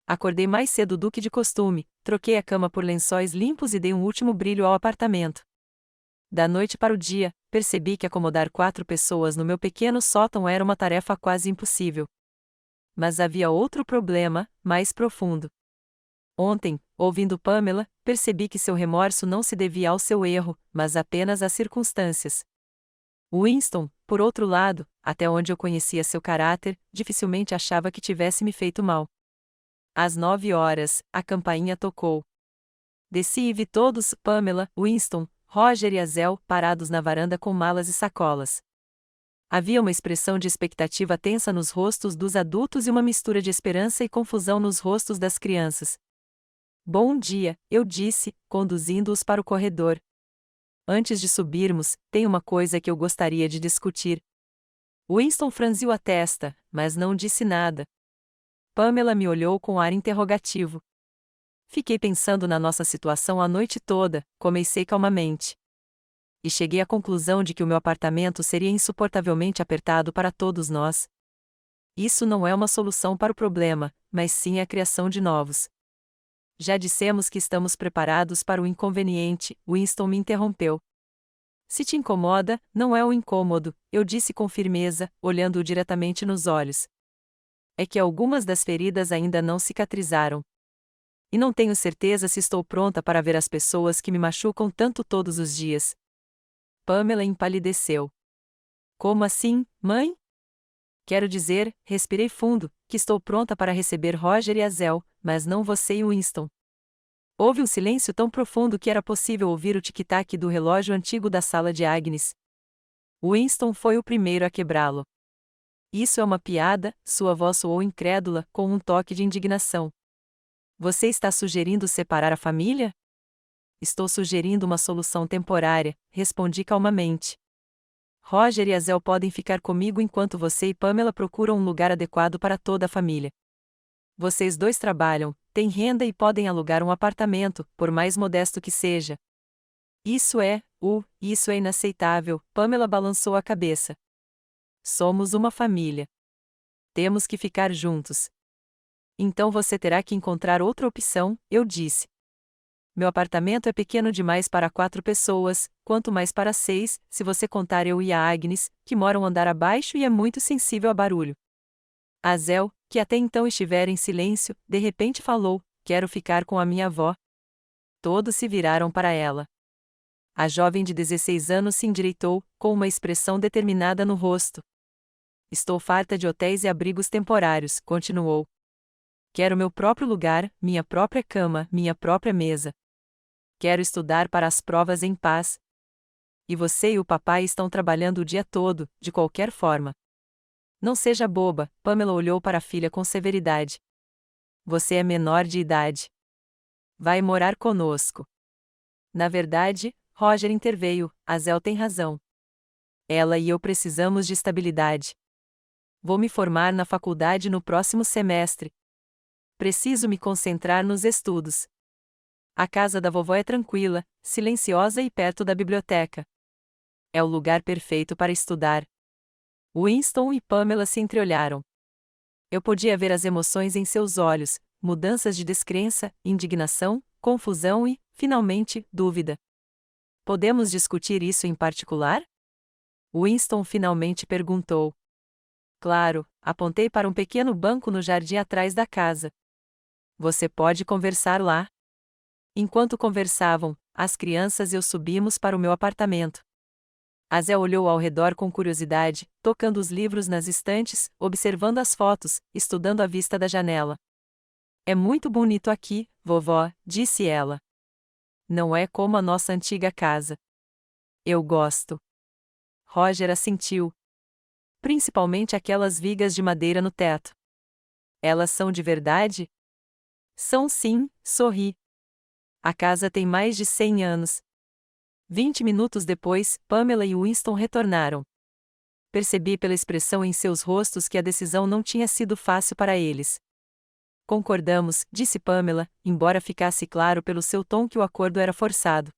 A: Acordei mais cedo do que de costume, troquei a cama por lençóis limpos e dei um último brilho ao apartamento. Da noite para o dia, percebi que acomodar 4 pessoas no meu pequeno sótão era uma tarefa quase impossível. Mas havia outro problema, mais profundo. Ontem, ouvindo Pamela, percebi que seu remorso não se devia ao seu erro, mas apenas às circunstâncias. Winston, por outro lado, até onde eu conhecia seu caráter, dificilmente achava que tivesse me feito mal. Às 9 horas, a campainha tocou. Desci e vi todos, Pamela, Winston, Roger e Azel, parados na varanda com malas e sacolas. Havia uma expressão de expectativa tensa nos rostos dos adultos e uma mistura de esperança e confusão nos rostos das crianças. Bom dia, eu disse, conduzindo-os para o corredor. Antes de subirmos, tem uma coisa que eu gostaria de discutir. Winston franziu a testa, mas não disse nada. Pamela me olhou com ar interrogativo. Fiquei pensando na nossa situação a noite toda, comecei calmamente. E cheguei à conclusão de que o meu apartamento seria insuportavelmente apertado para todos nós. Isso não é uma solução para o problema, mas sim a criação de novos. Já dissemos que estamos preparados para o inconveniente, Winston me interrompeu. Se te incomoda, não é um incômodo, eu disse com firmeza, olhando-o diretamente nos olhos. É que algumas das feridas ainda não cicatrizaram. E não tenho certeza se estou pronta para ver as pessoas que me machucam tanto todos os dias. Pamela empalideceu. Como assim, mãe? Quero dizer, respirei fundo, que estou pronta para receber Roger e Azel, mas não você e Winston. Houve um silêncio tão profundo que era possível ouvir o tic-tac do relógio antigo da sala de Agnes. Winston foi o primeiro a quebrá-lo. Isso é uma piada, sua voz soou incrédula, com um toque de indignação. Você está sugerindo separar a família? estou sugerindo uma solução temporária, respondi calmamente. Roger e Azel podem ficar comigo enquanto você e Pamela procuram um lugar adequado para toda a família. Vocês dois trabalham, têm renda e podem alugar um apartamento, por mais modesto que seja. Isso é inaceitável, Pamela balançou a cabeça. Somos uma família. Temos que ficar juntos. Então você terá que encontrar outra opção, eu disse. Meu apartamento é pequeno demais para 4 pessoas, quanto mais para 6, se você contar eu e a Agnes, que moram um andar abaixo e é muito sensível a barulho. Azel, que até então estivera em silêncio, de repente falou: quero ficar com a minha avó. Todos se viraram para ela. A jovem de 16 anos se endireitou, com uma expressão determinada no rosto. Estou farta de hotéis e abrigos temporários, continuou. Quero meu próprio lugar, minha própria cama, minha própria mesa. Quero estudar para as provas em paz. E você e o papai estão trabalhando o dia todo, de qualquer forma. Não seja boba, Pamela olhou para a filha com severidade. Você é menor de idade. Vai morar conosco. Na verdade, Roger interveio, Azel tem razão. Ela e eu precisamos de estabilidade. Vou me formar na faculdade no próximo semestre. Preciso me concentrar nos estudos. A casa da vovó é tranquila, silenciosa e perto da biblioteca. É o lugar perfeito para estudar. Winston e Pamela se entreolharam. Eu podia ver as emoções em seus olhos, mudanças de descrença, indignação, confusão e, finalmente, dúvida. Podemos discutir isso em particular? Winston finalmente perguntou. Claro, apontei para um pequeno banco no jardim atrás da casa. Você pode conversar lá. Enquanto conversavam, as crianças e eu subimos para o meu apartamento. Azel olhou ao redor com curiosidade, tocando os livros nas estantes, observando as fotos, estudando a vista da janela. É muito bonito aqui, vovó, disse ela. Não é como a nossa antiga casa. Eu gosto. Roger assentiu. Principalmente aquelas vigas de madeira no teto. Elas são de verdade? São sim, sorri. A casa tem mais de 100 anos. 20 minutos depois, Pamela e Winston retornaram. Percebi pela expressão em seus rostos que a decisão não tinha sido fácil para eles. Concordamos, disse Pamela, embora ficasse claro pelo seu tom que o acordo era forçado.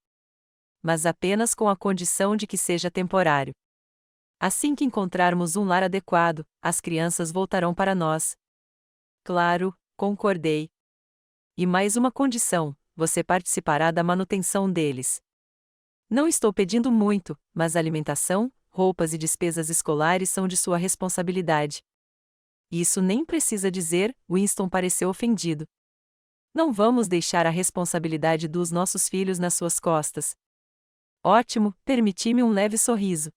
A: Mas apenas com a condição de que seja temporário. Assim que encontrarmos um lar adequado, as crianças voltarão para nós. Claro, concordei. E mais uma condição: você participará da manutenção deles. Não estou pedindo muito, mas alimentação, roupas e despesas escolares são de sua responsabilidade. Isso nem precisa dizer, Winston pareceu ofendido. Não vamos deixar a responsabilidade dos nossos filhos nas suas costas. Ótimo, permiti-me um leve sorriso.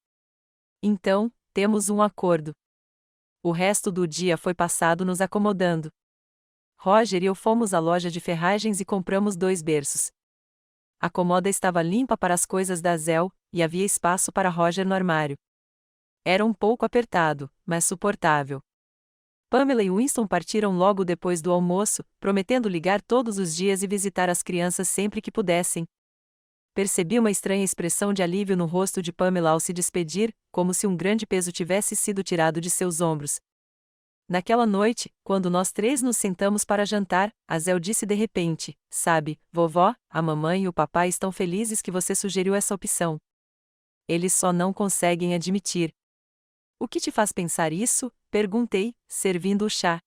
A: Então, temos um acordo. O resto do dia foi passado nos acomodando. Roger e eu fomos à loja de ferragens e compramos 2 berços. A comoda estava limpa para as coisas da Azel, e havia espaço para Roger no armário. Era um pouco apertado, mas suportável. Pamela e Winston partiram logo depois do almoço, prometendo ligar todos os dias e visitar as crianças sempre que pudessem. Percebi uma estranha expressão de alívio no rosto de Pamela ao se despedir, como se um grande peso tivesse sido tirado de seus ombros. Naquela noite, quando nós 3 nos sentamos para jantar, Azel disse de repente: sabe, vovó, a mamãe e o papai estão felizes que você sugeriu essa opção. Eles só não conseguem admitir. O que te faz pensar isso? Perguntei, servindo o chá.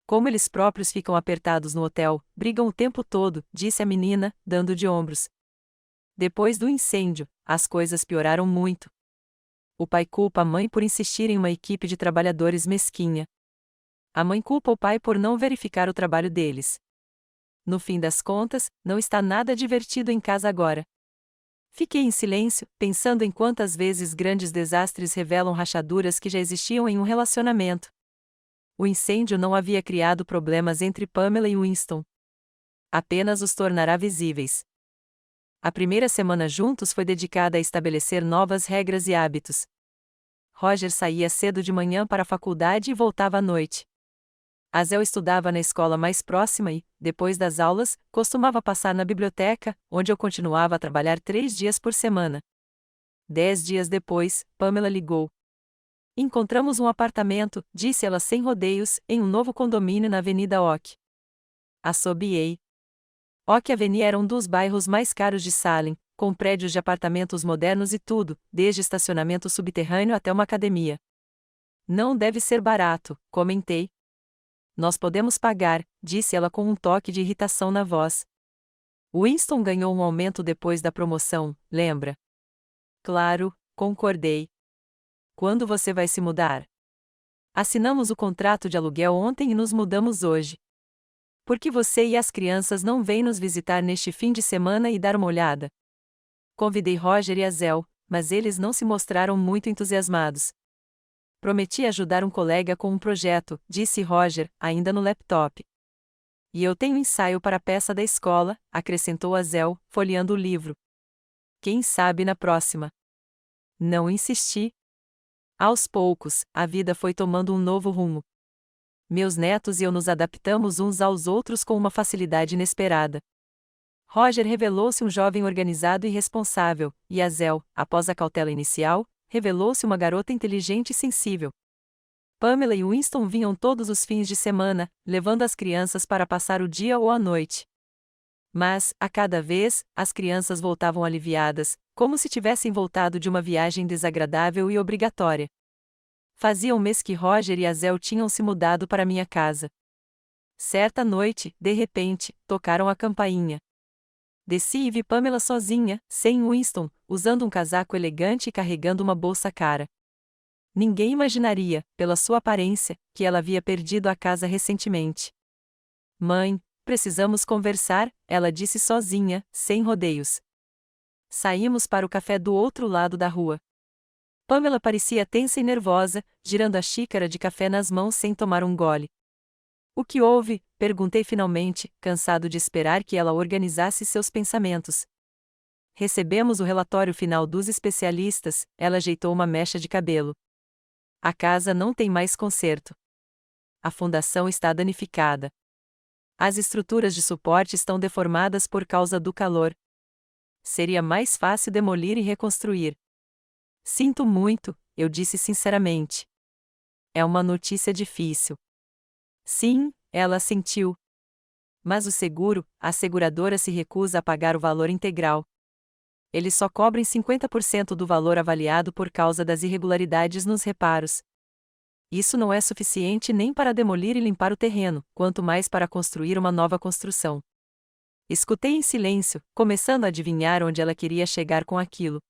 A: Como eles próprios ficam apertados no hotel, brigam o tempo todo, disse a menina, dando de ombros. Depois do incêndio, as coisas pioraram muito. O pai culpa a mãe por insistir em uma equipe de trabalhadores mesquinha. A mãe culpa o pai por não verificar o trabalho deles. No fim das contas, não está nada divertido em casa agora. Fiquei em silêncio, pensando em quantas vezes grandes desastres revelam rachaduras que já existiam em um relacionamento. O incêndio não havia criado problemas entre Pamela e Winston. Apenas os tornará visíveis. A primeira semana juntos foi dedicada a estabelecer novas regras e hábitos. Roger saía cedo de manhã para a faculdade e voltava à noite. Azel estudava na escola mais próxima e, depois das aulas, costumava passar na biblioteca, onde eu continuava a trabalhar 3 dias por semana. 10 dias depois, Pamela ligou. Encontramos um apartamento, disse ela sem rodeios, em um novo condomínio na Avenida Oak. Assobiei. Oak Avenue era um dos bairros mais caros de Salem, com prédios de apartamentos modernos e tudo, desde estacionamento subterrâneo até uma academia. Não deve ser barato, comentei. Nós podemos pagar, disse ela com um toque de irritação na voz. Winston ganhou um aumento depois da promoção, lembra? Claro, concordei. Quando você vai se mudar? Assinamos o contrato de aluguel ontem e nos mudamos hoje. Por que você e as crianças não vêm nos visitar neste fim de semana e dar uma olhada? Convidei Roger e Azel, mas eles não se mostraram muito entusiasmados. Prometi ajudar um colega com um projeto, disse Roger, ainda no laptop. E eu tenho ensaio para a peça da escola, acrescentou Azel, folheando o livro. Quem sabe na próxima? Não insisti. Aos poucos, a vida foi tomando um novo rumo. Meus netos e eu nos adaptamos uns aos outros com uma facilidade inesperada. Roger revelou-se um jovem organizado e responsável, e Azel, após a cautela inicial, revelou-se uma garota inteligente e sensível. Pamela e Winston vinham todos os fins de semana, levando as crianças para passar o dia ou a noite. Mas, a cada vez, as crianças voltavam aliviadas, como se tivessem voltado de uma viagem desagradável e obrigatória. Fazia um mês que Roger e Azel tinham se mudado para minha casa. Certa noite, de repente, tocaram a campainha. Desci e vi Pamela sozinha, sem Winston, usando um casaco elegante e carregando uma bolsa cara. Ninguém imaginaria, pela sua aparência, que ela havia perdido a casa recentemente. Mãe, precisamos conversar, ela disse sozinha, sem rodeios. Saímos para o café do outro lado da rua. Pamela parecia tensa e nervosa, girando a xícara de café nas mãos sem tomar um gole. O que houve? Perguntei finalmente, cansado de esperar que ela organizasse seus pensamentos. Recebemos o relatório final dos especialistas, ela ajeitou uma mecha de cabelo. A casa não tem mais conserto. A fundação está danificada. As estruturas de suporte estão deformadas por causa do calor. Seria mais fácil demolir e reconstruir. Sinto muito, eu disse sinceramente. É uma notícia difícil. Sim, ela assentiu. Mas o seguro, a seguradora se recusa a pagar o valor integral. Eles só cobrem 50% do valor avaliado por causa das irregularidades nos reparos. Isso não é suficiente nem para demolir e limpar o terreno, quanto mais para construir uma nova construção. Escutei em silêncio, começando a adivinhar onde ela queria chegar com aquilo.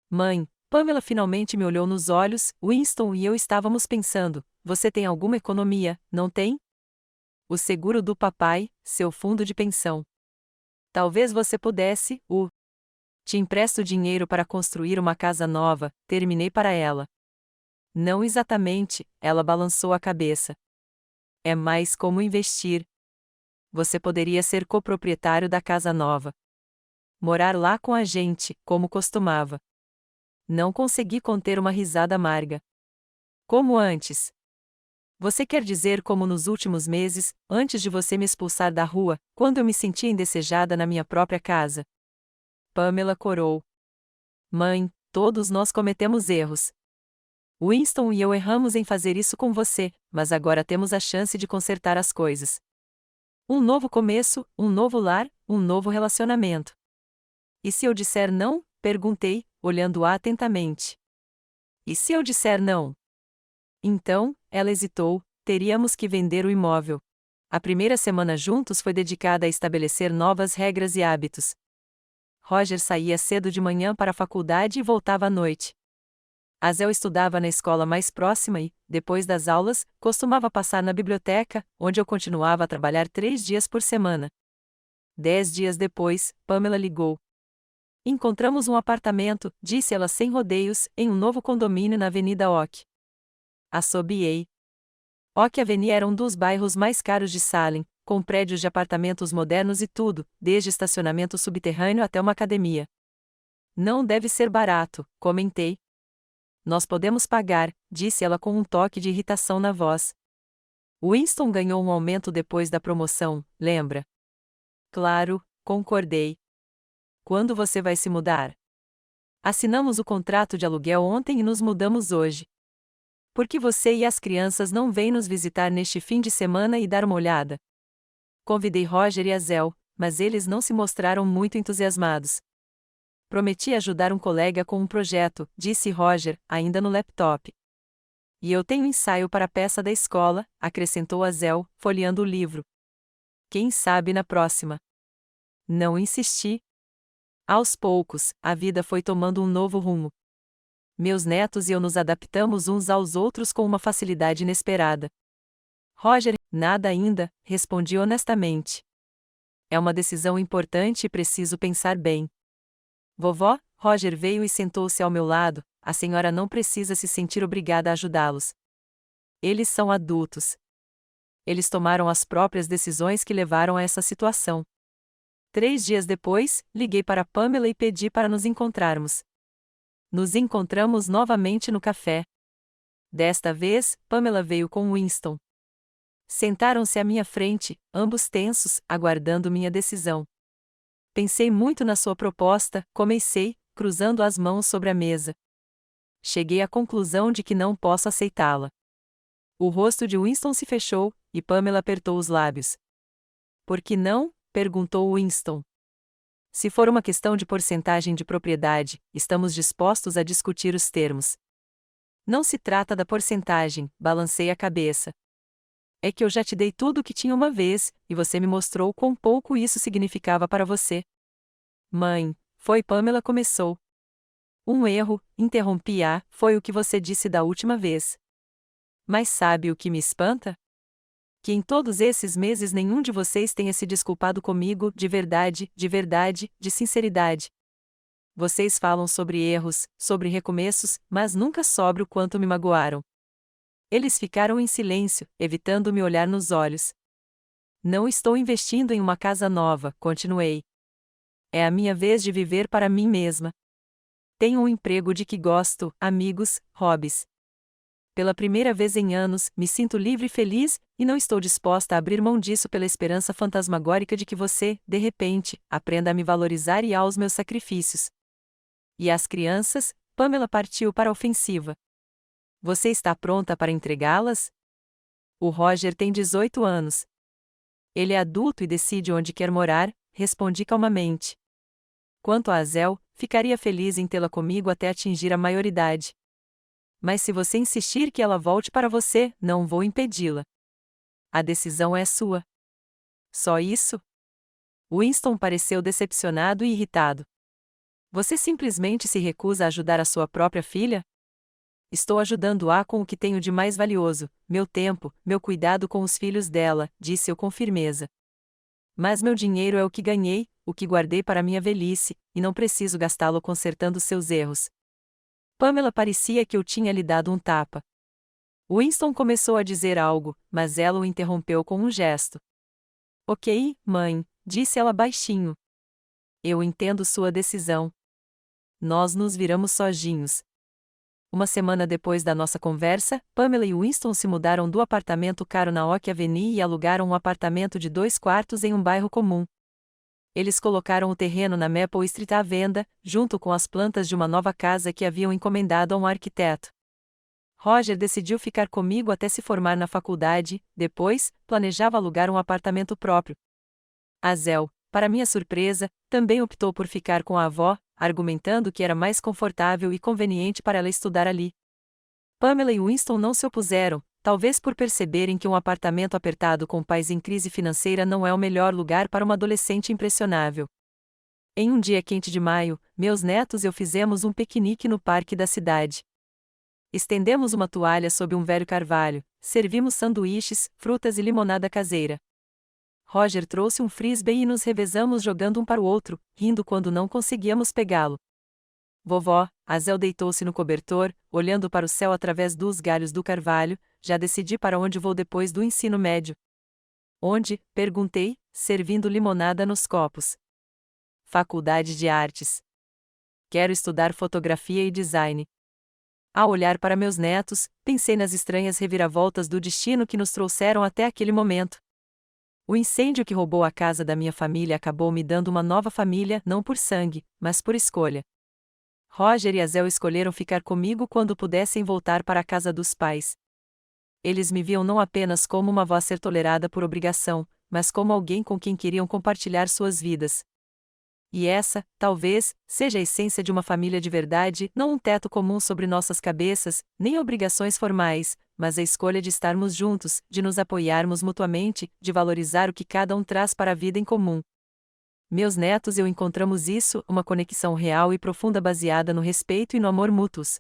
A: Mãe, Pamela finalmente me olhou nos olhos, Winston e eu estávamos pensando, você tem alguma economia, não tem? O seguro do papai, seu fundo de pensão. Talvez você pudesse, Te empresto dinheiro para construir uma casa nova, terminei para ela. Não exatamente, ela balançou a cabeça. É mais como investir. Você poderia ser coproprietário da casa nova. Morar lá com a gente, como costumava. Não consegui conter uma risada amarga. Como antes. Você quer dizer como nos últimos meses, antes de você me expulsar da rua, quando eu me sentia indesejada na minha própria casa? Pamela corou. Mãe, todos nós cometemos erros. Winston e eu erramos em fazer isso com você, mas agora temos a chance de consertar as coisas. Um novo começo, um novo lar, um novo relacionamento. E se eu disser não? Perguntei, olhando-a atentamente. E se eu disser não? Então, ela hesitou, teríamos que vender o imóvel. A primeira semana juntos foi dedicada a estabelecer novas regras e hábitos. Roger saía cedo de manhã para a faculdade e voltava à noite. Azel estudava na escola mais próxima e, depois das aulas, costumava passar na biblioteca, onde eu continuava a trabalhar 3 dias por semana. 10 dias depois, Pamela ligou. Encontramos um apartamento, disse ela sem rodeios, em um novo condomínio na Avenida Oak. Assobiei. Oak Avenue era um dos bairros mais caros de Salem, com prédios de apartamentos modernos e tudo, desde estacionamento subterrâneo até uma academia. Não deve ser barato, comentei. Nós podemos pagar, disse ela com um toque de irritação na voz. Winston ganhou um aumento depois da promoção, lembra? Claro, concordei. Quando você vai se mudar? Assinamos o contrato de aluguel ontem e nos mudamos hoje. Por que você e as crianças não vêm nos visitar neste fim de semana e dar uma olhada? Convidei Roger e Azel, mas eles não se mostraram muito entusiasmados. Prometi ajudar um colega com um projeto, disse Roger, ainda no laptop. E eu tenho ensaio para a peça da escola, acrescentou Azel, folheando o livro. Quem sabe na próxima? Não insisti. Aos poucos, a vida foi tomando um novo rumo. Meus netos e eu nos adaptamos uns aos outros com uma facilidade inesperada. Roger, nada ainda, respondi honestamente. É uma decisão importante e preciso pensar bem. Vovó, Roger veio e sentou-se ao meu lado, a senhora não precisa se sentir obrigada a ajudá-los. Eles são adultos. Eles tomaram as próprias decisões que levaram a essa situação. 3 dias depois, liguei para Pamela e pedi para nos encontrarmos. Nos encontramos novamente no café. Desta vez, Pamela veio com Winston. Sentaram-se à minha frente, ambos tensos, aguardando minha decisão. Pensei muito na sua proposta, comecei, cruzando as mãos sobre a mesa. Cheguei à conclusão de que não posso aceitá-la. O rosto de Winston se fechou, e Pamela apertou os lábios. Por que não? Perguntou Winston. Se for uma questão de porcentagem de propriedade, estamos dispostos a discutir os termos. Não se trata da porcentagem, balancei a cabeça. É que eu já te dei tudo o que tinha uma vez, e você me mostrou quão pouco isso significava para você. Mãe, Pamela começou. Um erro, interrompi-a, foi o que você disse da última vez. Mas sabe o que me espanta? Que em todos esses meses nenhum de vocês tenha se desculpado comigo, de verdade, de sinceridade. Vocês falam sobre erros, sobre recomeços, mas nunca sobre o quanto me magoaram. Eles ficaram em silêncio, evitando me olhar nos olhos. Não estou investindo em uma casa nova, continuei. É a minha vez de viver para mim mesma. Tenho um emprego de que gosto, amigos, hobbies. Pela primeira vez em anos, me sinto livre e feliz, e não estou disposta a abrir mão disso pela esperança fantasmagórica de que você, de repente, aprenda a me valorizar e aos meus sacrifícios. E as crianças? Pamela partiu para a ofensiva. Você está pronta para entregá-las? O Roger tem 18 anos. Ele é adulto e decide onde quer morar, respondi calmamente. Quanto a Azel, ficaria feliz em tê-la comigo até atingir a maioridade. Mas se você insistir que ela volte para você, não vou impedi-la. A decisão é sua. Só isso? Winston pareceu decepcionado e irritado. Você simplesmente se recusa a ajudar a sua própria filha? Estou ajudando-a com o que tenho de mais valioso, meu tempo, meu cuidado com os filhos dela, disse eu com firmeza. Mas meu dinheiro é o que ganhei, o que guardei para minha velhice, e não preciso gastá-lo consertando seus erros. Pamela parecia que eu tinha lhe dado um tapa. Winston começou a dizer algo, mas ela o interrompeu com um gesto. Ok, mãe, disse ela baixinho. Eu entendo sua decisão. Nós nos viramos sozinhos. Uma semana depois da nossa conversa, Pamela e Winston se mudaram do apartamento caro na Oak Avenue e alugaram um apartamento de 2 quartos em um bairro comum. Eles colocaram o terreno na Maple Street à venda, junto com as plantas de uma nova casa que haviam encomendado a um arquiteto. Roger decidiu ficar comigo até se formar na faculdade, depois, planejava alugar um apartamento próprio. Azel, para minha surpresa, também optou por ficar com a avó, argumentando que era mais confortável e conveniente para ela estudar ali. Pamela e Winston não se opuseram, talvez por perceberem que um apartamento apertado com pais em crise financeira não é o melhor lugar para uma adolescente impressionável. Em um dia quente de maio, meus netos e eu fizemos um piquenique no parque da cidade. Estendemos uma toalha sob um velho carvalho, servimos sanduíches, frutas e limonada caseira. Roger trouxe um frisbee e nos revezamos jogando um para o outro, rindo quando não conseguíamos pegá-lo. Vovó, Azel deitou-se no cobertor, olhando para o céu através dos galhos do carvalho. Já decidi para onde vou depois do ensino médio. Onde? Perguntei, servindo limonada nos copos. Faculdade de Artes. Quero estudar fotografia e design. Ao olhar para meus netos, pensei nas estranhas reviravoltas do destino que nos trouxeram até aquele momento. O incêndio que roubou a casa da minha família acabou me dando uma nova família, não por sangue, mas por escolha. Roger e Azel escolheram ficar comigo quando pudessem voltar para a casa dos pais. Eles me viam não apenas como uma avó a ser tolerada por obrigação, mas como alguém com quem queriam compartilhar suas vidas. E essa, talvez, seja a essência de uma família de verdade, não um teto comum sobre nossas cabeças, nem obrigações formais, mas a escolha de estarmos juntos, de nos apoiarmos mutuamente, de valorizar o que cada um traz para a vida em comum. Meus netos e eu encontramos isso, uma conexão real e profunda baseada no respeito e no amor mútuos.